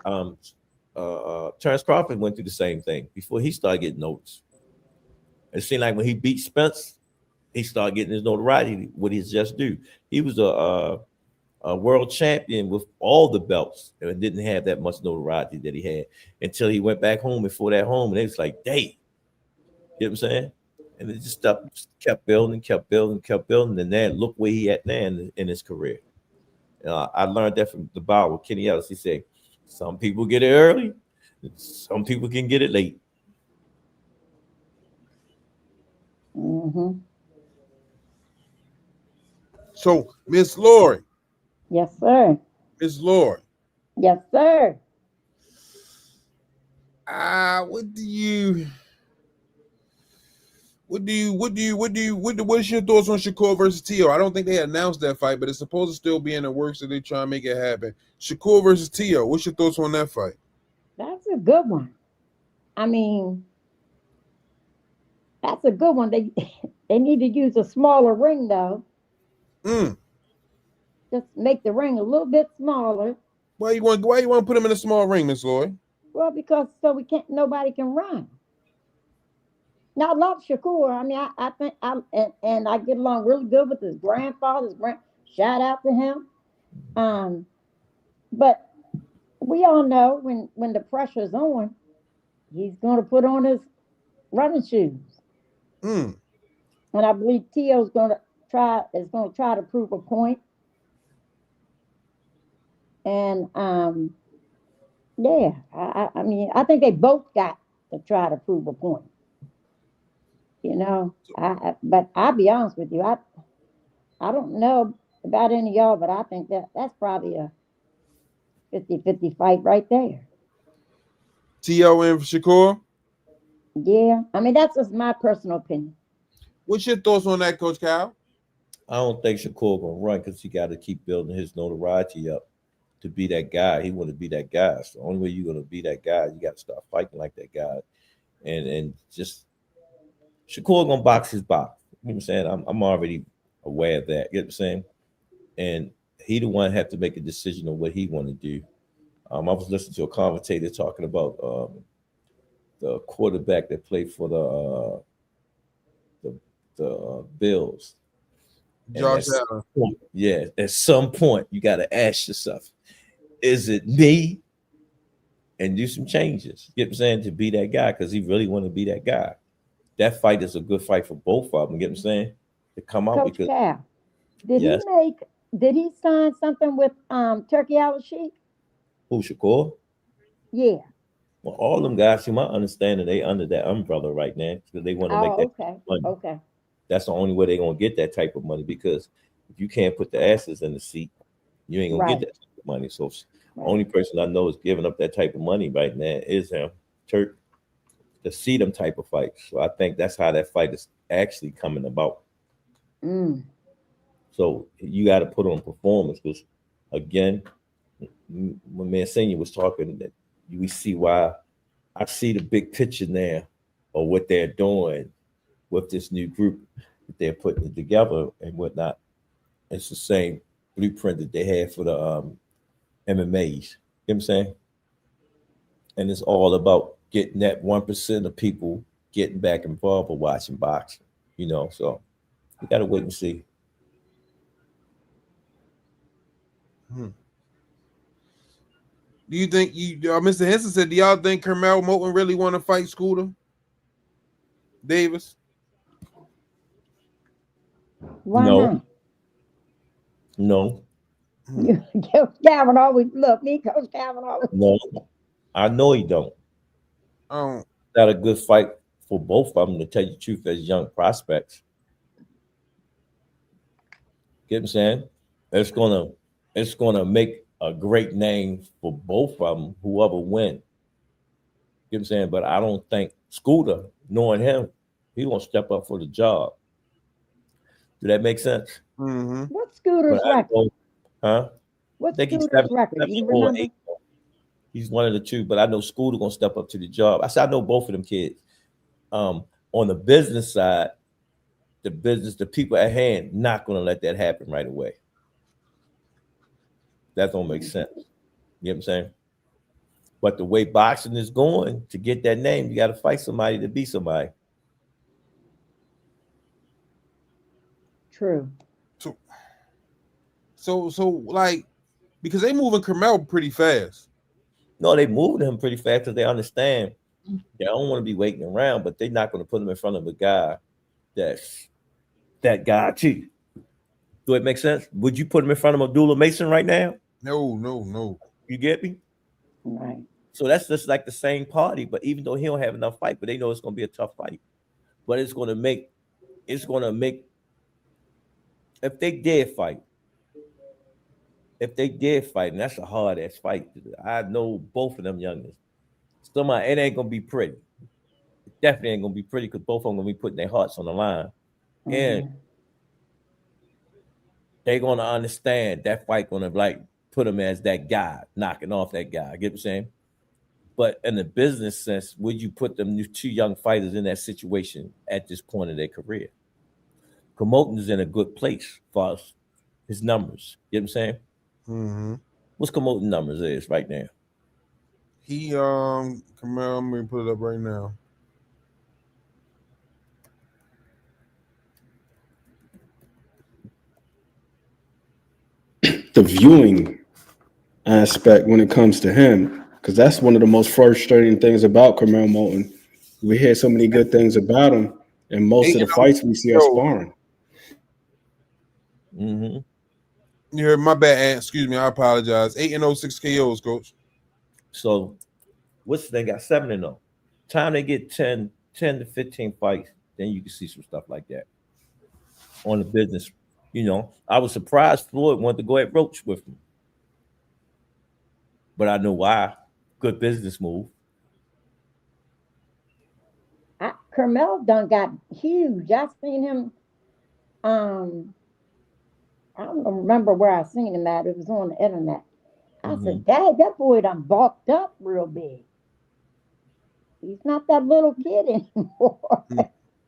Terrence Crawford went through the same thing before he started getting noticed. It seemed like when he beat Spence, he started getting his notoriety. What he's just do. He was a world champion with all the belts and didn't have that much notoriety that he had until he went back home before that home. And it was like, dang. You know what I'm saying? And it just kept building. And then look where he at now in his career. I learned that from the bout with Kenny Ellis. He said, some people get it early, some people can get it late. So, Miss Lori. Yes, sir. Miss Lori. Yes, sir. What's your thoughts on Shakur versus Tio? I don't think they announced that fight, but it's supposed to still be in the works, so they try and make it happen. Shakur versus Tio. What's your thoughts on that fight? That's a good one. I mean, that's a good one. They need to use a smaller ring though. Just make the ring a little bit smaller. Why you want to put him in a small ring, Miss Lloyd? Well, because so nobody can run. Now I love Shakur. I mean, I think I get along really good with his grandfather. Shout out to him. But we all know when the pressure's on, he's going to put on his running shoes. And I believe Tio's going to try to prove a point. And I mean, I think they both got to try to prove a point. You know, but I'll be honest with you, I don't know about any of y'all, but I think that's probably a 50-50 fight right there. Tio and Shakur? Yeah, I mean, that's just my personal opinion. What's your thoughts on that, Coach Kyle? I don't think Shakur gonna run because he got to keep building his notoriety up to be that guy. He want to be that guy. So the only way you're gonna be that guy, you got to start fighting like that guy, and just Shakur gonna box his box. You know what I'm saying? I'm already aware of that. You know what I'm saying? And he the one have to make a decision on what he want to do. I was listening to a commentator talking about the quarterback that played for the Bills. Josh Allen. Yeah, at some point you got to ask yourself, is it me? And do some changes. You know what I'm saying? To be that guy, because he really want to be that guy. That fight is a good fight for both of them. You get what I'm saying? To come out Coach because Cal, did he sign something with Turkey Al Sheik? Who, Shakur? Yeah. Well, all them guys, to my understanding, they under that umbrella right now because they want to make Oh, that okay. money. Okay. That's the only way they're gonna get that type of money because if you can't put the asses in the seat, you ain't gonna Right. get that type of money. So Right. only person I know is giving up that type of money right now is him, Turk, to see them type of fights. So I think that's how that fight is actually coming about. Mm. So you got to put on performance because, again, when man Senior was talking, that we see why I see the big picture now of what they're doing with this new group that they're putting it together and whatnot. It's the same blueprint that they had for the MMAs. You know what I'm saying? And it's all about getting that 1% of people getting back involved with watching boxing. You know, so we got to wait and see. Do you think Mr. Henson said, do y'all think Carmel Moulton really want to fight Scooter Davis? Why No. not? No, Coach Calvin always look me. Coach Calvin always. no, I know he don't. Um, Not a good fight for both of them, to tell you the truth, as young prospects. Get what I'm saying? It's gonna make a great name for both of them, whoever win. You know what I'm saying? But I don't think Scooter, knowing him, he gonna step up for the job. Do that make sense? mm-hmm. What's Scooter's But I record? know, huh? I What's think he's Scooter's record? You 7 or remember? 8. He's one of the two, but I know Scooter gonna step up to the job. I said I know both of them kids. On the business side, the people at hand not gonna let that happen right away. That don't make sense. You know what I'm saying? But the way boxing is going, to get that name, you got to fight somebody to be somebody. True. So like, because they moving Carmel pretty fast. No, they moved him pretty fast because they understand they don't want to be waiting around, but they're not going to put him in front of a guy that's that guy too. Do it make sense? Would you put him in front of Abdullah Mason right now? No. You get me? Right. So that's just like the same party, but even though he don't have enough fight, but they know it's going to be a tough fight. But it's going to make, if they did fight, and that's a hard ass fight. I know both of them youngins. It ain't gonna be pretty. It definitely ain't gonna be pretty because both of them gonna be putting their hearts on the line, and they're gonna understand that fight gonna like put them as that guy, knocking off that guy. Get what I'm saying? But in the business sense, would you put them two young fighters in that situation at this point of their career? Moulton's in a good place as far as his numbers. You know what I'm saying? Mm-hmm. What's Moulton numbers is right now? He Carmel, I'm gonna put it up right now. The viewing aspect when it comes to him, because that's one of the most frustrating things about Carmel Moulton. We hear so many good things about him, and most of the fights we see are sparring. Mm-hmm. You heard my bad. Excuse me, I apologize. 8-0, 6 KOs, coach. So they got 7-0. Time they get 10 to 15 fights, then you can see some stuff like that on the business. You know, I was surprised Floyd wanted to go at Roach with him. But I know why. Good business move. Carmel done got huge. I seen him. I don't remember where I seen him at. It was on the internet. I said, "Dad, that boy done bulked up real big. He's not that little kid anymore."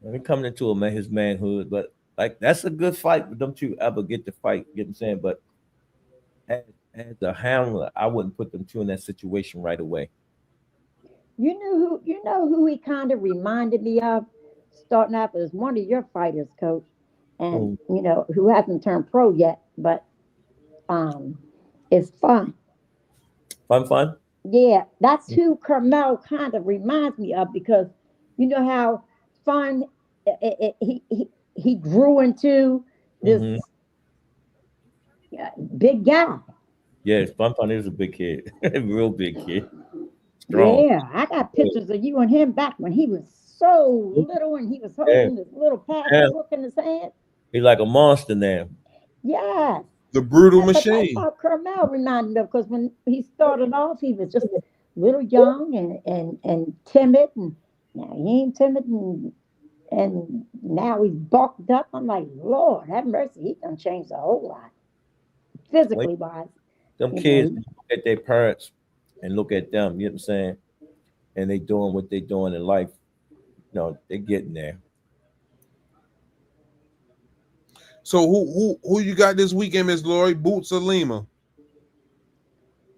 They're coming into his manhood, but like that's a good fight for them two ever get to fight. You know what I'm saying? But as a handler, I wouldn't put them two in that situation right away. You know who he kind of reminded me of, starting out as one of your fighters, coach, and who hasn't turned pro yet, but it's fun. Fun. Yeah, that's who Carmel kind of reminds me of, because you know how Fun he grew into this big guy. Yeah, Fun is a big kid, a real big kid. Strong. Yeah, I got pictures of you and him back when he was so little and he was Yeah. holding this little Yeah. passbook in his hand. He's like a monster now. Yes. The brutal But that's machine. how Carmel reminded me of, because when he started off, he was just a little young and timid, and now he ain't timid, and now he's bulked up. I'm like, Lord, have mercy, he done changed a whole lot, physically wise. Them You kids know, look at their parents and look at them, you know what I'm saying? And they doing what they doing in life. No, they're getting there. So who you got this weekend, Miss Lori? Boots or Lima?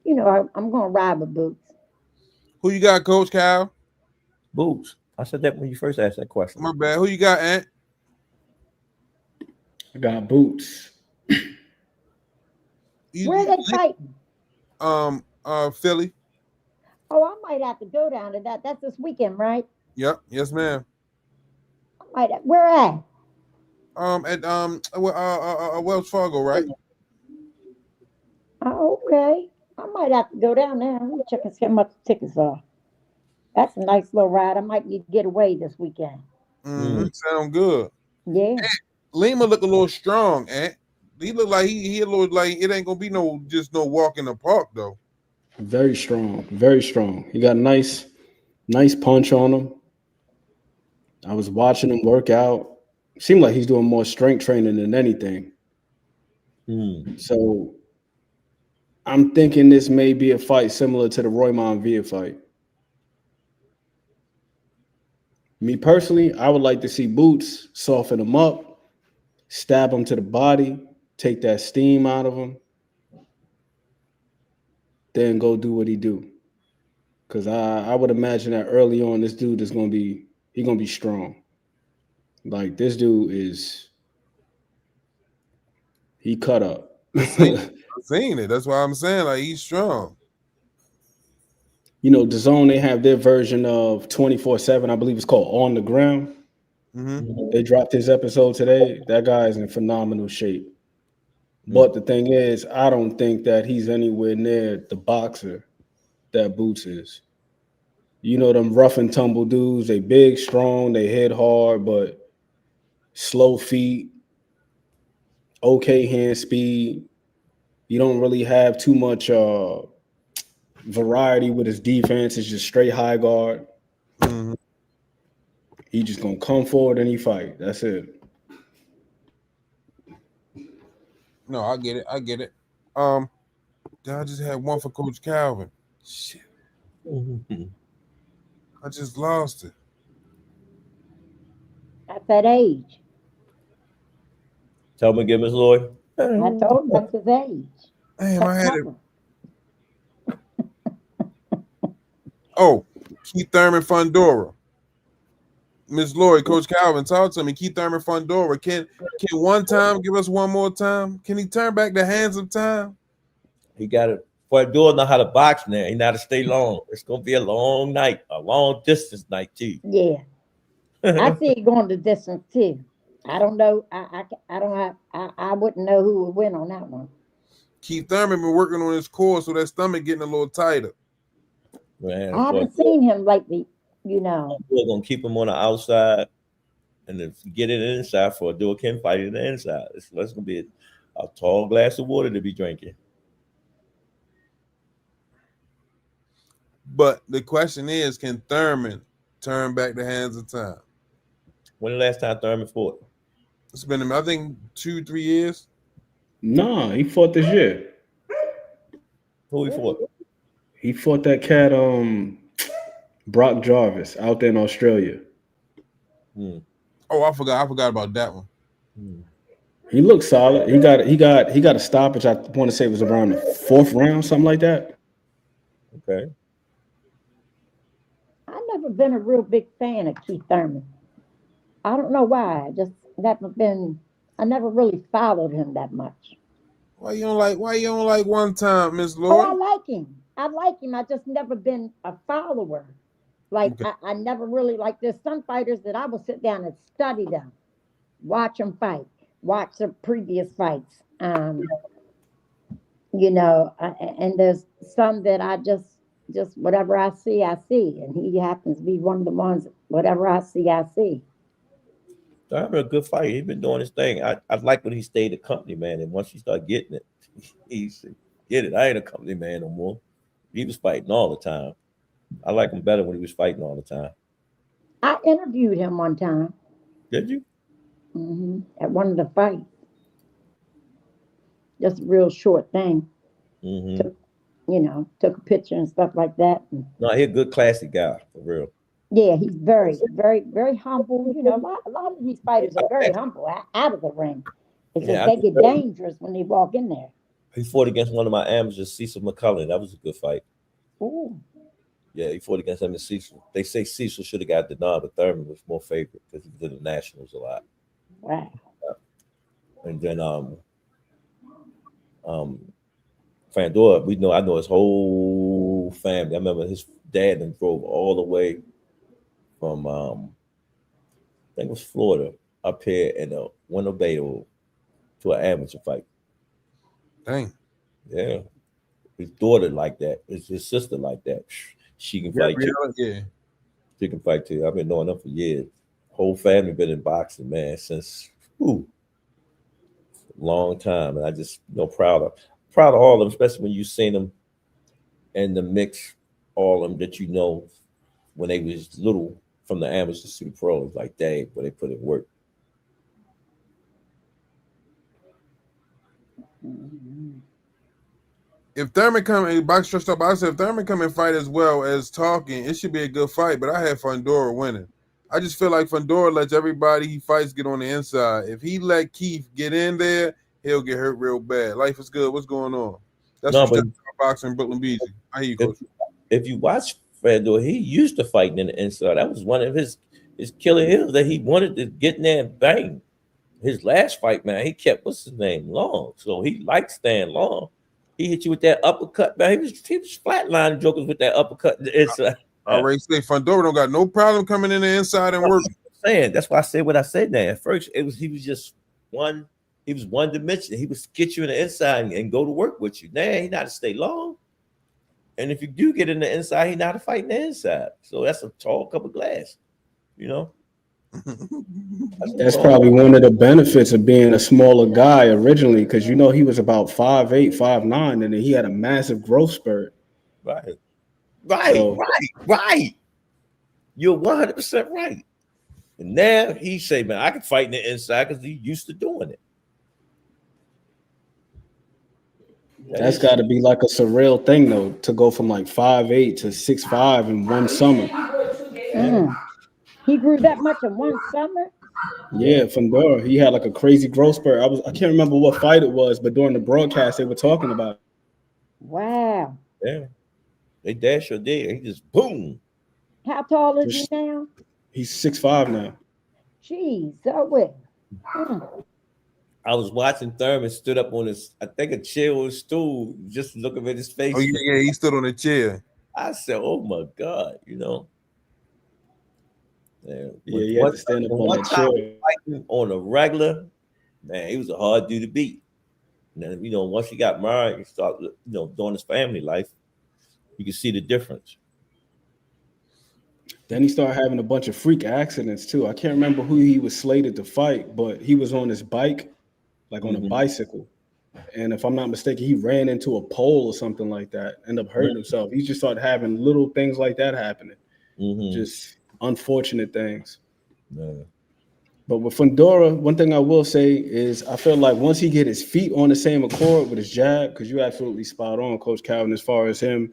I'm gonna ride with Boots. Who you got, Coach Cal? Boots. I said that when you first asked that question. My bad. Who you got, Ant? I got Boots. Where they fighting? Philly. Oh, I might have to go down to that. That's this weekend, right? Yep. Yes, ma'am. Where at? At Wells Fargo, right? Oh, okay. I might have to go down there. I'm gonna check and see how much the tickets are. That's a nice little ride. I might need to get away this weekend. Sound good. Yeah. Lima look a little strong, Ant. He look like he a little like it ain't gonna be no walk in the park though. Very strong, very strong. He got nice punch on him. I was watching him work out. Seemed like he's doing more strength training than anything. So I'm thinking this may be a fight similar to the Roy Monvia fight. Me personally, I would like to see Boots soften him up, stab him to the body, take that steam out of him, then go do what he do. Because I would imagine that early on, this dude is gonna be strong. Like this dude he cut up. I've seen it. That's why I'm saying like he's strong. You know, DAZN, they have their version of 24/7. I believe it's called On the Ground. They dropped his episode today. That guy is in phenomenal shape. But the thing is, I don't think that he's anywhere near the boxer that Boots is. You know, them rough and tumble dudes, they big, strong, they hit hard, but slow feet, okay hand speed. You don't really have too much variety with his defense. It's just straight high guard. He just gonna come forward and he fight. That's it. No, I get it. I just had one for Coach Calvin. Shit. I just lost it. At that age. Tell me again, Miss Lloyd. I told him that's his age. Damn, I had it. Oh, Keith Thurman Fundora. Miss Lloyd, Coach Calvin, talk to me. Keith Thurman Fundora. Can one time give us one more time? Can he turn back the hands of time? He got it. Fundora know how to box now. He know how to stay long. It's gonna be a long night, a long distance night too. Yeah. I see it going the distance too. I don't know. I wouldn't know who would win on that one. Keith Thurman been working on his core, so that stomach getting a little tighter. Man, I haven't seen him lately, you know. We're gonna keep him on the outside and then get it inside for a dual kin fight in the inside. It's gonna be a tall glass of water to be drinking. But the question is, can Thurman turn back the hands of time? When the last time Thurman fought? It's been, I think, 2-3 years. Nah, he fought this year. Who he fought? He fought that cat, Brock Jarvis, out there in Australia. Oh, I forgot about that one. He looked solid. He got a stoppage. I want to say it was around the 4th round, something like that. Okay. I've never been a real big fan of Keith Thurman. I don't know why. I never really followed him that much. Why you don't like one time, Miss Lloyd? Oh, I like him. I just never been a follower. Like okay. I never really like. There's some fighters that I will sit down and study them, watch them fight, watch their previous fights. You know, and there's some that I just just whatever I see, and he happens to be one of the ones. Whatever I see, I see. Thurman a good fighter. He's been doing his thing. I like when he stayed a company man, and once he started getting it, he said, "Get it? I ain't a company man no more." He was fighting all the time. I like him better when he was fighting all the time. I interviewed him one time. Did you? At one of the fights. Just a real short thing. Took a picture and stuff like that. No, he's a good classy guy for real. Yeah, he's very, very, very humble. You know, a lot of these fighters are very humble out of the ring. It's just they get dangerous when they walk in there. He fought against one of my amateurs, Cecil McCullough. That was a good fight. Ooh. Yeah, he fought against him and Cecil. They say Cecil should have got the nod, but Thurman was more favorite because he did the Nationals a lot. Wow. And then Fandora, I know his whole family. I remember his dad and drove all the way from I think it was Florida up here in Winnebago to an amateur fight. Dang. Yeah. His daughter like that. His sister like that. She can fight too. Yeah. She can fight too. I've been knowing them for years. Whole family been in boxing, man, since long time. And I just proud of all of them, especially when you seen them in the mix, all of them that when they was little from the amateurs to the pros, like dang, but they put in work. If Thurman come and box stretched up, I said if Thurman come and fight as well as talking, it should be a good fight. But I had Fandora winning. I just feel like Fandora lets everybody he fights get on the inside. If he let Keith get in there, he'll get hurt real bad. Life is good. What's going on? That's boxing Brooklyn BG. I hear you, Coach. If you watch Fandora, he used to fighting in the inside. That was one of his killer hills that he wanted to get in there and bang. His last fight, man, he kept what's his name long. So he liked staying long. He hit you with that uppercut, man. He was flatlining jokers with that uppercut in the inside. I already say Fandora don't got no problem coming in the inside and working. That's why I said what I said now. At first, he was just one. He was one dimension. He would get you in the inside and go to work with you. Now he not to stay long. And if you do get in the inside, he not to fight in the inside. So that's a tall cup of glass, That's probably one of the benefits of being a smaller guy originally, because he was about 5'8", 5'9", and then he had a massive growth spurt. Right. You're 100% right. And now he say, man, I can fight in the inside because he's used to doing it. That's got to be like a surreal thing, though, to go from like 5'8" to 6'5" in one summer. He grew that much in one summer? Yeah, Fandora. He had like a crazy growth spurt. I can't remember what fight it was, but during the broadcast, they were talking about it. Wow. Yeah. They dash or did. He just boom. How tall is he now? He's 6'5" now. Jeez, so well. I was watching Thurman stood up on his, I think a chair or a stool, just looking at his face. Oh, yeah, he stood on a chair. I said, oh my God, Yeah, you had to stand up on that chair. Fighting on a regular, man, he was a hard dude to beat. And then, once he got married and started, doing his family life, you can see the difference. Then he started having a bunch of freak accidents too. I can't remember who he was slated to fight, but he was on his bike, like on a bicycle. And if I'm not mistaken, he ran into a pole or something like that, ended up hurting himself. He just started having little things like that happening. Just unfortunate things. But with Fandora, one thing I will say is I feel like once he get his feet on the same accord with his jab, because you're absolutely spot on, Coach Calvin, as far as him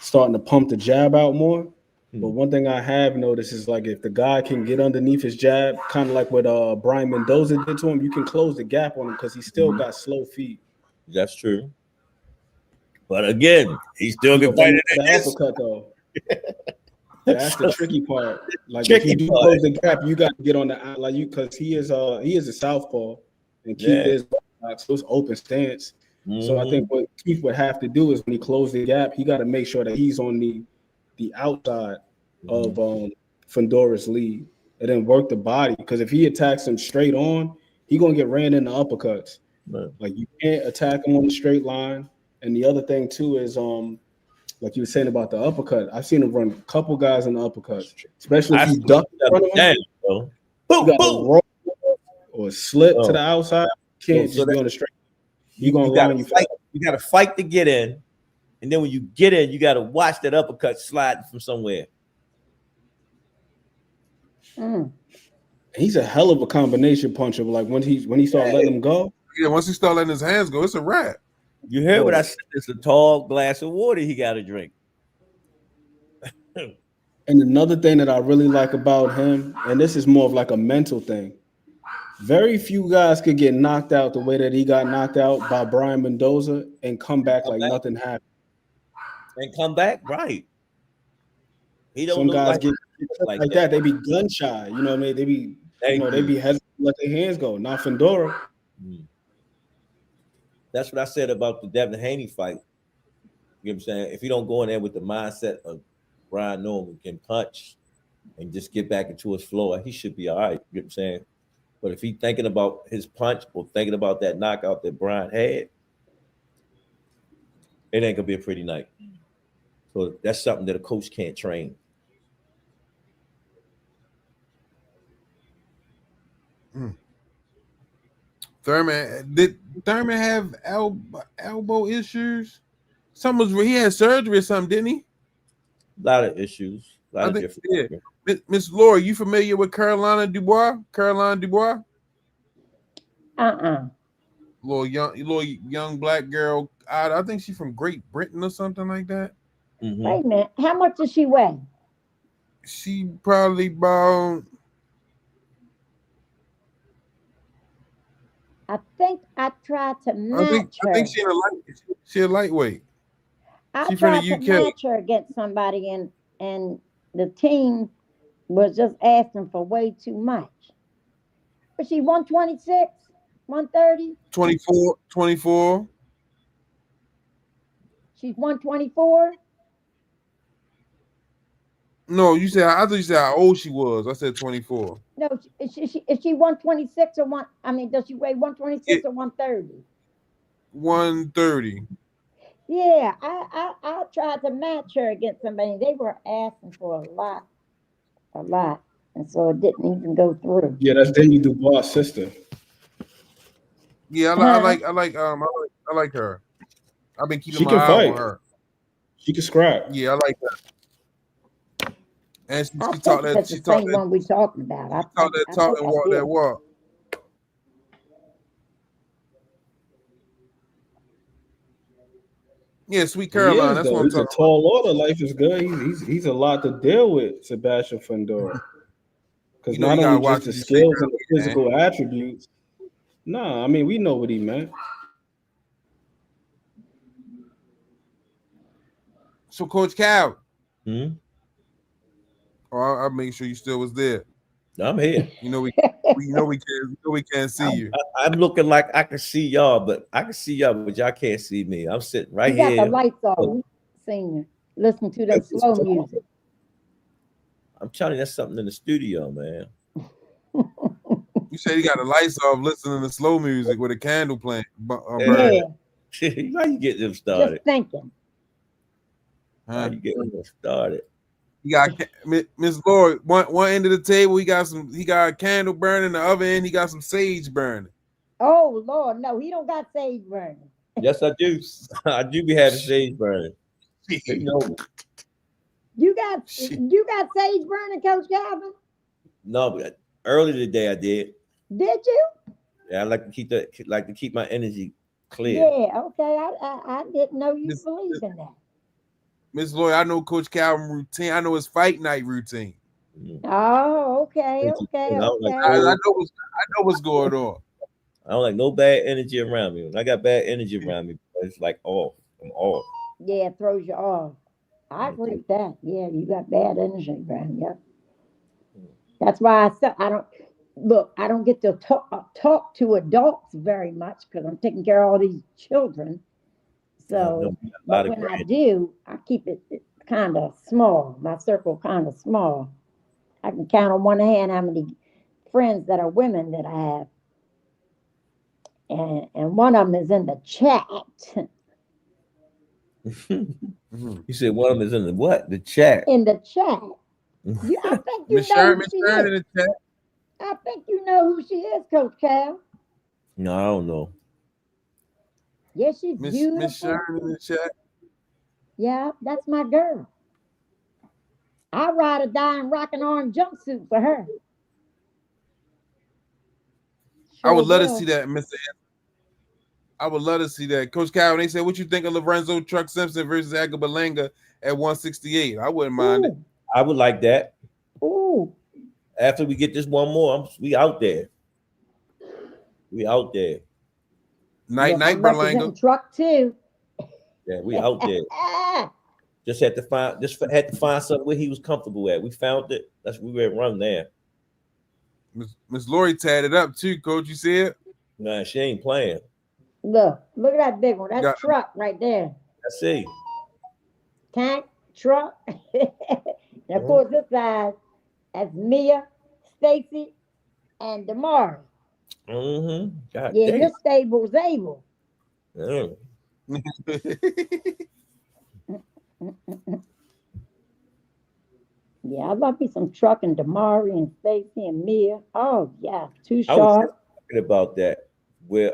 starting to pump the jab out more. But one thing I have noticed is like if the guy can get underneath his jab, kind of like what Brian Mendoza did to him, you can close the gap on him because he still got slow feet. That's true. But again, he still can fight the uppercut though. That's the tricky part. Like if you do close the gap, you got to get on the because he is a southpaw and Keith is so it's open stance. So I think what Keith would have to do is when he closes the gap, he got to make sure that he's on the outside of Fandora's lead and then work the body, because if he attacks him straight on, he gonna get ran in the uppercuts. Like you can't attack him on the straight line. And the other thing too is like you were saying about the uppercut. I've seen him run a couple guys in the uppercuts, especially if you duck in front of him. Bro. You got to roll or slip to the outside. You can't just be on the straight. You got to fight to get in, and then when you get in, you got to watch that uppercut slide from somewhere. He's a hell of a combination puncher. But like when he started letting him go. Yeah, once he started letting his hands go, it's a wrap. You heard what I said? It's a tall glass of water he got to drink. And another thing that I really like about him, and this is more of like a mental thing, very few guys could get knocked out the way that he got knocked out by Brian Mendoza and come back like nothing happened. And come back, right. He don't Some guys like get like that. They be gun shy. You know what I mean? They be they be hesitant to let their hands go. Not Fedora. That's what I said about the Devin Haney fight. You know what I'm saying? If you don't go in there with the mindset of Brian Norman can punch and just get back into his flow, he should be all right. You know what I'm saying? But if he's thinking about his punch or thinking about that knockout that Brian had, it ain't gonna be a pretty night. So that's something that a coach can't train. Thurman, did Thurman have elbow issues? He had surgery or something, didn't he? A lot of issues. A lot of different. Yeah. Miss Laura, you familiar with Caroline Dubois? Little young black girl. I think she's from Great Britain or something like that. Wait a minute. How much does she weigh? She probably about. I think I tried to match her. I think she a lightweight. I tried to match her against somebody, and the team was just asking for way too much. Was she 126, 130? 24. She's 124? No, I thought you said how old she was. I said 24. No, is she 126 or one? I mean, does she weigh 126 or 130? 130. Yeah, I tried to match her against somebody. They were asking for a lot, and so it didn't even go through. Yeah, that's Danny Dubois' sister. Yeah, I like her. I've been keeping my eye on her. She can scrap. Yeah, I like her. And she talked that. She talked that. One we talking about. I talk that talk and walk that walk. Yeah, Sweet Caroline. That's what I'm talking about. He's a tall order. Life is good. He's a lot to deal with, Sebastian Fedora. Because not only just the skills and the physical attributes. Nah, I mean, we know what he meant. So, Coach Cal. I'll make sure you still was there. I'm here. You know we can't see you. I'm looking like I can see y'all, but y'all can't see me. I'm sitting right here. You got the lights off, senior. Listen to that slow music. I'm telling you, that's something in the studio, man. You said you got the lights off, listening to slow music with a candle playing. Yeah. How you get them started? Just thinking. How you get them started? You got Miss Lord, one end of the table, he got a candle burning, the other end, he got some sage burning. Oh Lord, no, he don't got sage burning. Yes, I do. I do be having sage burning. You know. You got sage burning, Coach Calvin? No, but earlier today I did. Did you? Yeah, I like to keep my energy clear. Yeah, okay. I didn't know you believed in that. Miss Lloyd, I know Coach Calvin routine. I know his fight night routine. Oh, okay. I know what's going on. I don't like no bad energy around me. When I got bad energy around me, it's like off. I'm off. Yeah, it throws you off. I agree with that. Yeah, you got bad energy around you. That's why I don't get to talk to adults very much because I'm taking care of all these children. So, but when I do, I keep it kind of small. My circle kind of small. I can count on one hand how many friends that are women that I have. And one of them is in the chat. You said one of them is in the what? The chat. In the chat. I think you Miss know Sharon, who Miss she Sharon in is. the chat. I think you know who she is, Coach Cal. No, I don't know. Yeah, she's Miss beautiful. Sharon in the chat. Yeah, that's my girl. I ride or die in rock and orange jumpsuit for her. I would love to will. see that, Mr. I would love to see that. Coach Calvin, they said, what you think of Lorenzo Truck Simpson versus Agabalanga at 168? I wouldn't mind it. I would like that. Ooh. After we get this one more, we out there. We out there. Night, I'm Berlanga. representing Truck too. Yeah, we out there. Just had to find something where he was comfortable at. We found it. That's we were run there. Miss Lori tied it up too, Coach. You see it? Nah, she ain't playing. Look at that big one. That's Truck right there. I see. Tank, Truck. And of course, this side, that's Mia, Stacy, and Damari. Mm-hmm. God yeah, damn. your stable's able. Mm. Yeah, I love me some Truck and Damari and Stacy and Mia. Oh yeah, too I was sharp. thinking about that. Where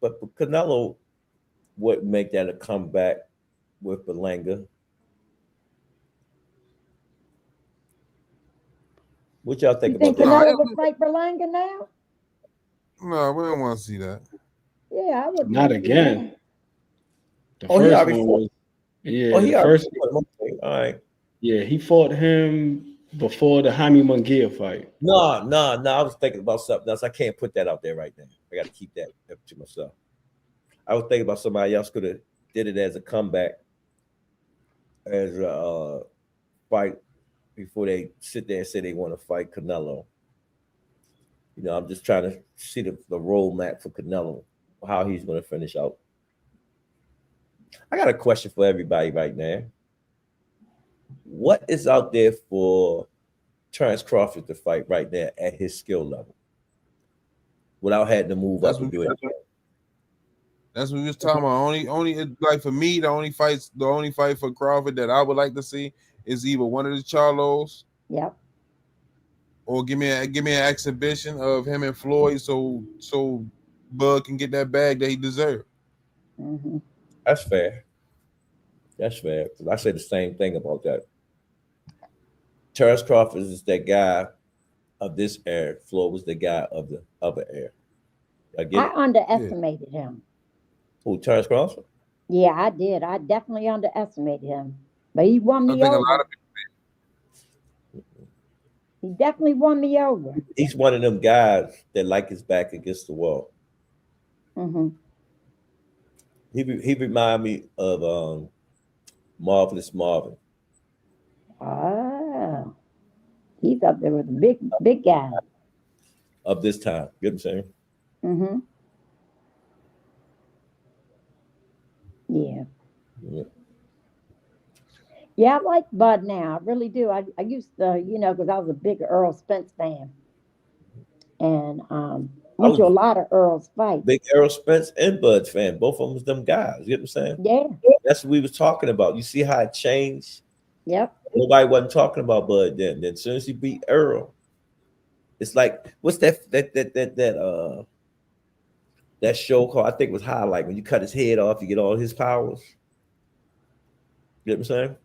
but Canelo would make that a comeback with Berlanga. What y'all think You think about that? Canelo would fight Berlanga now? No, we don't want to see that. Yeah, I would. Not again. The Oh, he first already one fought. was, yeah, Oh, he the already first, fought. Okay, all right. yeah, he fought him before the Jaime Munguia fight. No. I was thinking about something else. I can't put that out there right now. I got to keep that up to myself. I was thinking about somebody else could have did it as a comeback, as a fight before they sit there and say they want to fight Canelo. You know, I'm just trying to see the roadmap for Canelo, how he's going to finish out. I got a question for everybody right now. What is out there for Terence Crawford to fight right now at his skill level without having to move up and do it? That's what we was talking about. Only like for me, the only fight for Crawford that I would like to see is either one of the Charlos. Yep. Or give me an exhibition of him and Floyd, so Bud can get that bag that he deserved. Mm-hmm. That's fair. That's fair. Because I say the same thing about that. Terence Crawford is that guy of this era. Floyd was the guy of the other era. I underestimated him. Who, Terence Crawford? Yeah, I did. I definitely underestimated him. But he won me over. A lot of people. He definitely won me over. He's one of them guys that like his back against the wall. Mm-hmm. He remind me of Marvelous Marvin. Ah, he's up there with the big guy of this time. You know what I'm saying? Mm-hmm. Yeah. Yeah, I like Bud now. I really do. I used to, because I was a big Earl Spence fan. And went to a lot of Earl's fights. Big Earl Spence and Bud fan. Both of them was them guys. You know what I'm saying? Yeah. That's what we was talking about. You see how it changed? Yep. Nobody wasn't talking about Bud then. Then as soon as he beat Earl, it's like, what's that show called? I think it was Highlight. When you cut his head off, you get all his powers. You know what I'm saying?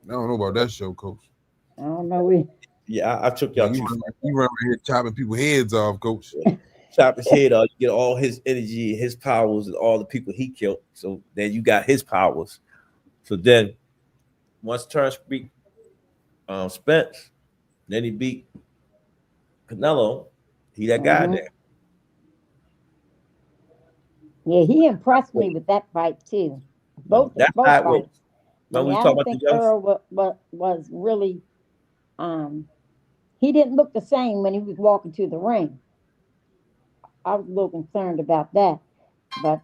I don't know about that show, Coach. I don't know. Yeah, I took y'all. You run here chopping people's heads off, Coach. Chop his head off. You get all his energy, his powers, and all the people he killed. So then you got his powers. So then, once Terence beat Spence, then he beat Canelo. He that guy there. Yeah, he impressed me with that fight too. Both fights. I don't think Earl was really. He didn't look the same when he was walking to the ring. I was a little concerned about that, but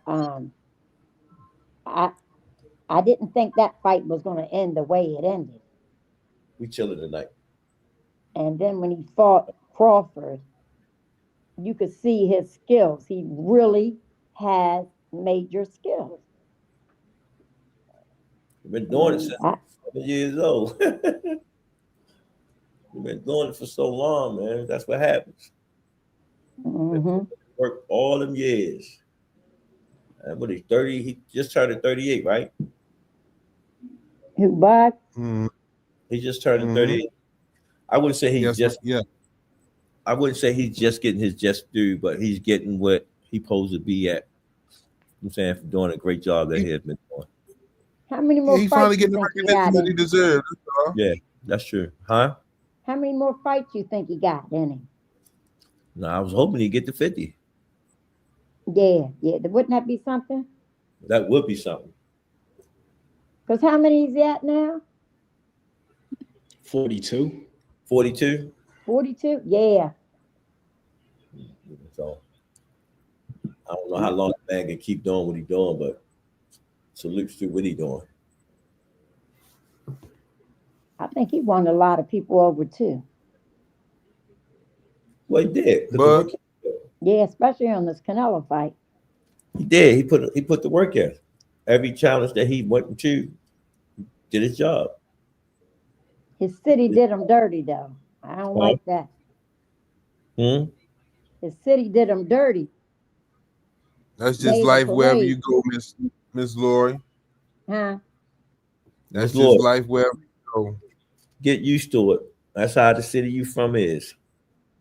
I didn't think that fight was going to end the way it ended. We chilling tonight. And then when he fought Crawford, you could see his skills. He really has major skills. We've been doing it since 7 years old. We've been doing it for so long, man. That's what happens. Work all them years. And what, he's 30? He just turned 38, right? Who, Bud? He just turned 38. I wouldn't say he's I wouldn't say he's just getting his just due, but he's getting what he's supposed to be at. I'm saying, for doing a great job that he has been doing. How many more He fights finally you getting the think he recognition got that he in? deserves. Yeah, that's true. Huh? How many more fights you think he got in him? No, I was hoping he'd get to 50. Yeah. Wouldn't that be something? That would be something. Because how many is he at now? 42. 42? 42? Yeah. So I don't know how long the man can keep doing what he's doing, but salutes to what he's doing. I think he won a lot of people over too. Well, he did. But Yeah, especially on this Canelo fight. He did. He put the work in. Every challenge that he went into, did his job. His city did him dirty though. I don't like that. His city did him dirty. that's just life wherever you go, Miss Lori. Huh? That's Miss Lori, just life wherever you go. get used to it. That's how the city you from is.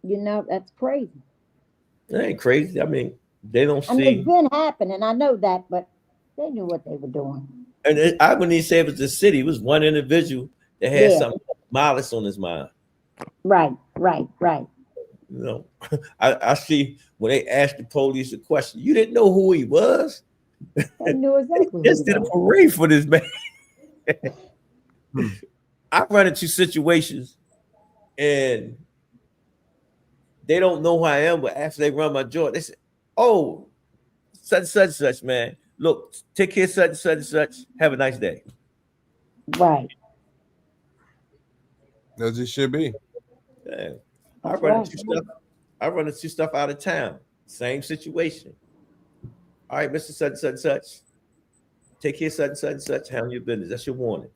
You know, that's crazy. That ain't crazy. I mean, they don't I mean, see. it's been happening. I know that, but they knew what they were doing. And I wouldn't even say it was the city. It was one individual that had some malice on his mind. Right. You know, I see when they asked the police a question, you didn't know who he was? They knew exactly. They just did a parade for this man. I run into situations and they don't know who I am, but after they run my joint, they say, oh, such, man. Look, take care, such. Have a nice day. Right. As it should be. Yeah. I run into stuff out of town. Same situation. All right, Mr. Such. Take care, such. Handle your business. That's your warning.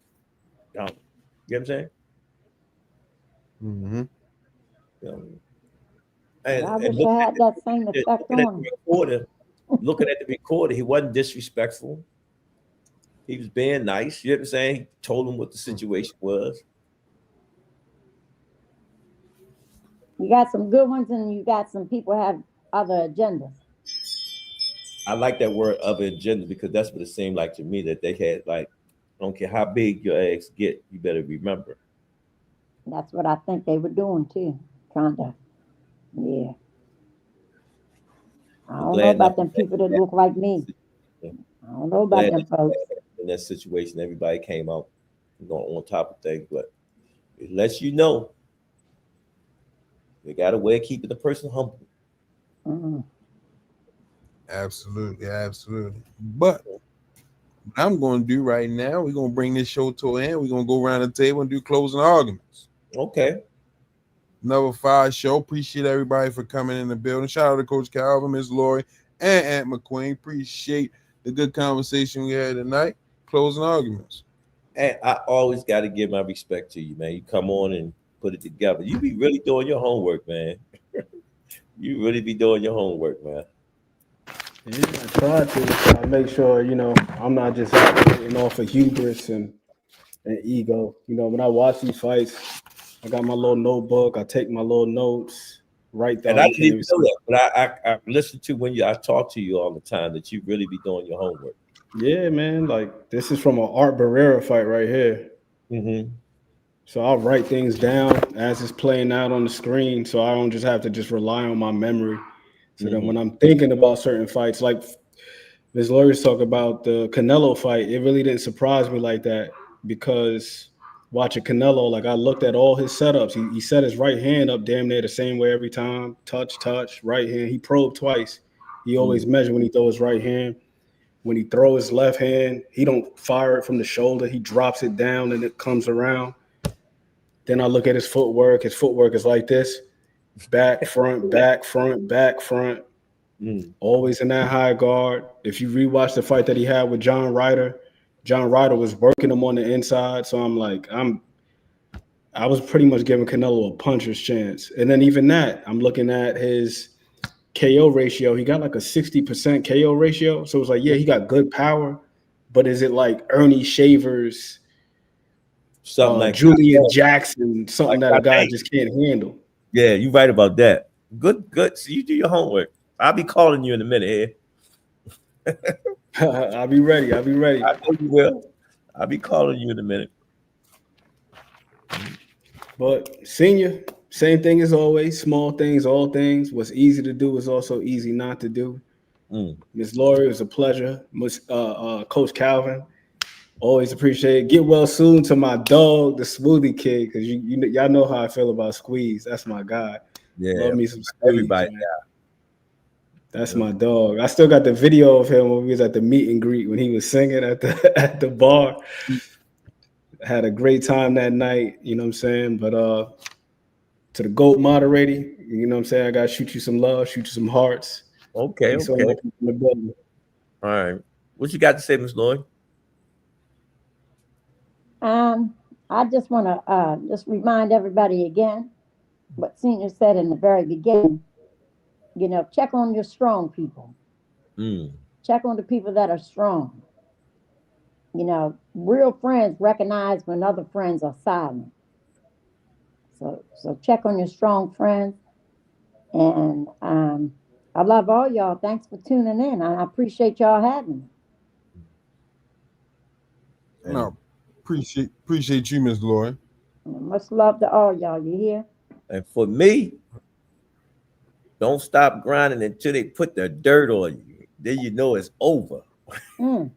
You know what I'm saying? Mm-hmm. You know, I wish I had that same effect on him. Looking at the recorder, he wasn't disrespectful. He was being nice. You know what I'm saying? He told him what the situation was. You got some good ones, and you got some people have other agendas. I like that word other agenda because that's what it seemed like to me, that they had, like, I don't care how big your eggs get, you better remember. That's what I think they were doing too. Kinda. Yeah. I don't know about them people that look like me. I don't know about them folks. In that situation, everybody came out on top of things, but it lets you know they got a way of keeping the person humble. Mm-hmm. Absolutely. But what I'm going to do right now, we're going to bring this show to an end. We're going to go around the table and do closing arguments. Okay. Another fire show. Appreciate everybody for coming in the building. Shout out to Coach Calvin, Miss Lori, and Aunt McQueen. Appreciate the good conversation we had tonight. Closing arguments. And I always got to give my respect to you, man. You come on and put it together. You be really doing your homework, man. You really be doing your homework, man. Yeah, I try to make sure, I'm not just operating off of hubris and ego. When I watch these fights, I got my little notebook. I take my little notes, write that. And I didn't even know that, but I listen to when I talk to you all the time that you really be doing your homework. Yeah, man. Like, this is from an Art Barrera fight right here. Mm-hmm. So I'll write things down as it's playing out on the screen, so I don't just have to just rely on my memory. So then when I'm thinking about certain fights, like Ms. Lori's talk about the Canelo fight, it really didn't surprise me like that because watching Canelo, like I looked at all his setups. He set his right hand up damn near the same way every time. Touch, right hand. He probed twice. He always measured when he throws his right hand. When he throws his left hand, he don't fire it from the shoulder. He drops it down and it comes around. Then I look at his footwork. His footwork is like this. Back, front, back, front. Always in that high guard. If you rewatch the fight that he had with John Ryder John Ryder was working him on the inside. So I'm like, I was pretty much giving Canelo a puncher's chance. And then even that, I'm looking at his KO ratio. He got like a 60% KO ratio. So it's like, yeah, he got good power, but is it like Ernie Shavers, Something like Julian that. Jackson, something Like that a guy that. just can't handle? Yeah, you're right about that. Good. So you do your homework. I'll be calling you in a minute here. I'll be ready. I know you will. I'll be calling you in a minute. But Senior, same thing as always. Small things, all things. What's easy to do is also easy not to do. Miss Lori, it was a pleasure. Coach Calvin, always appreciate it. Get well soon to my dog, the Smoothie Kid, because y'all know how I feel about Squeeze. That's my guy. Yeah, love me some Squeeze. Everybody. Man. That's my dog. I still got the video of him when we was at the meet and greet when he was singing at the bar. Had a great time that night, you know what I'm saying? But to the GOAT moderator, you know what I'm saying? I gotta shoot you some love, shoot you some hearts. Okay. All right. What you got to say, Miss Lloyd? I just want to just remind everybody again what Senior said in the very beginning. You know, check on your strong people. Check on the people that are strong. You know, real friends recognize when other friends are silent. So check on your strong friends. And I love all y'all. Thanks for tuning in. I appreciate y'all having me. No, appreciate you, Miss Lori. Much love to all y'all. You hear? And for me, don't stop grinding until they put the dirt on you. Then you know it's over. I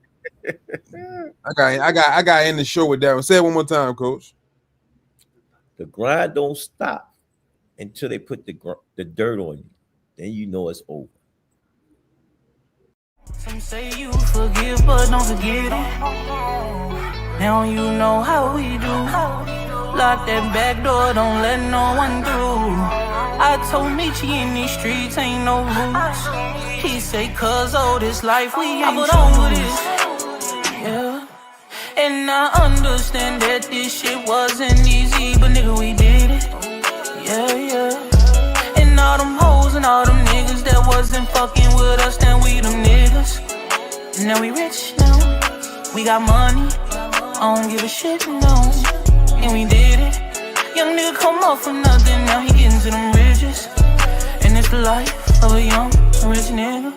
got to end the show with that one. Say it one more time, Coach. The grind don't stop until they put the dirt on you. Then you know it's over. Some say you forgive, but don't forget it. Now you know how we do. Lock that back door, don't let no one through. I told Nietzsche in these streets ain't no rules. He say, cause all this life we ain't put on with this. Yeah. And I understand that this shit wasn't easy, but nigga, we did it. Yeah. And all them hoes and all them niggas that wasn't fucking with us, then we them niggas. Now we rich now. We got money. I don't give a shit, no. And we did it. Young nigga come up for nothing, now he getting to them riches. And it's the life of a young rich nigga.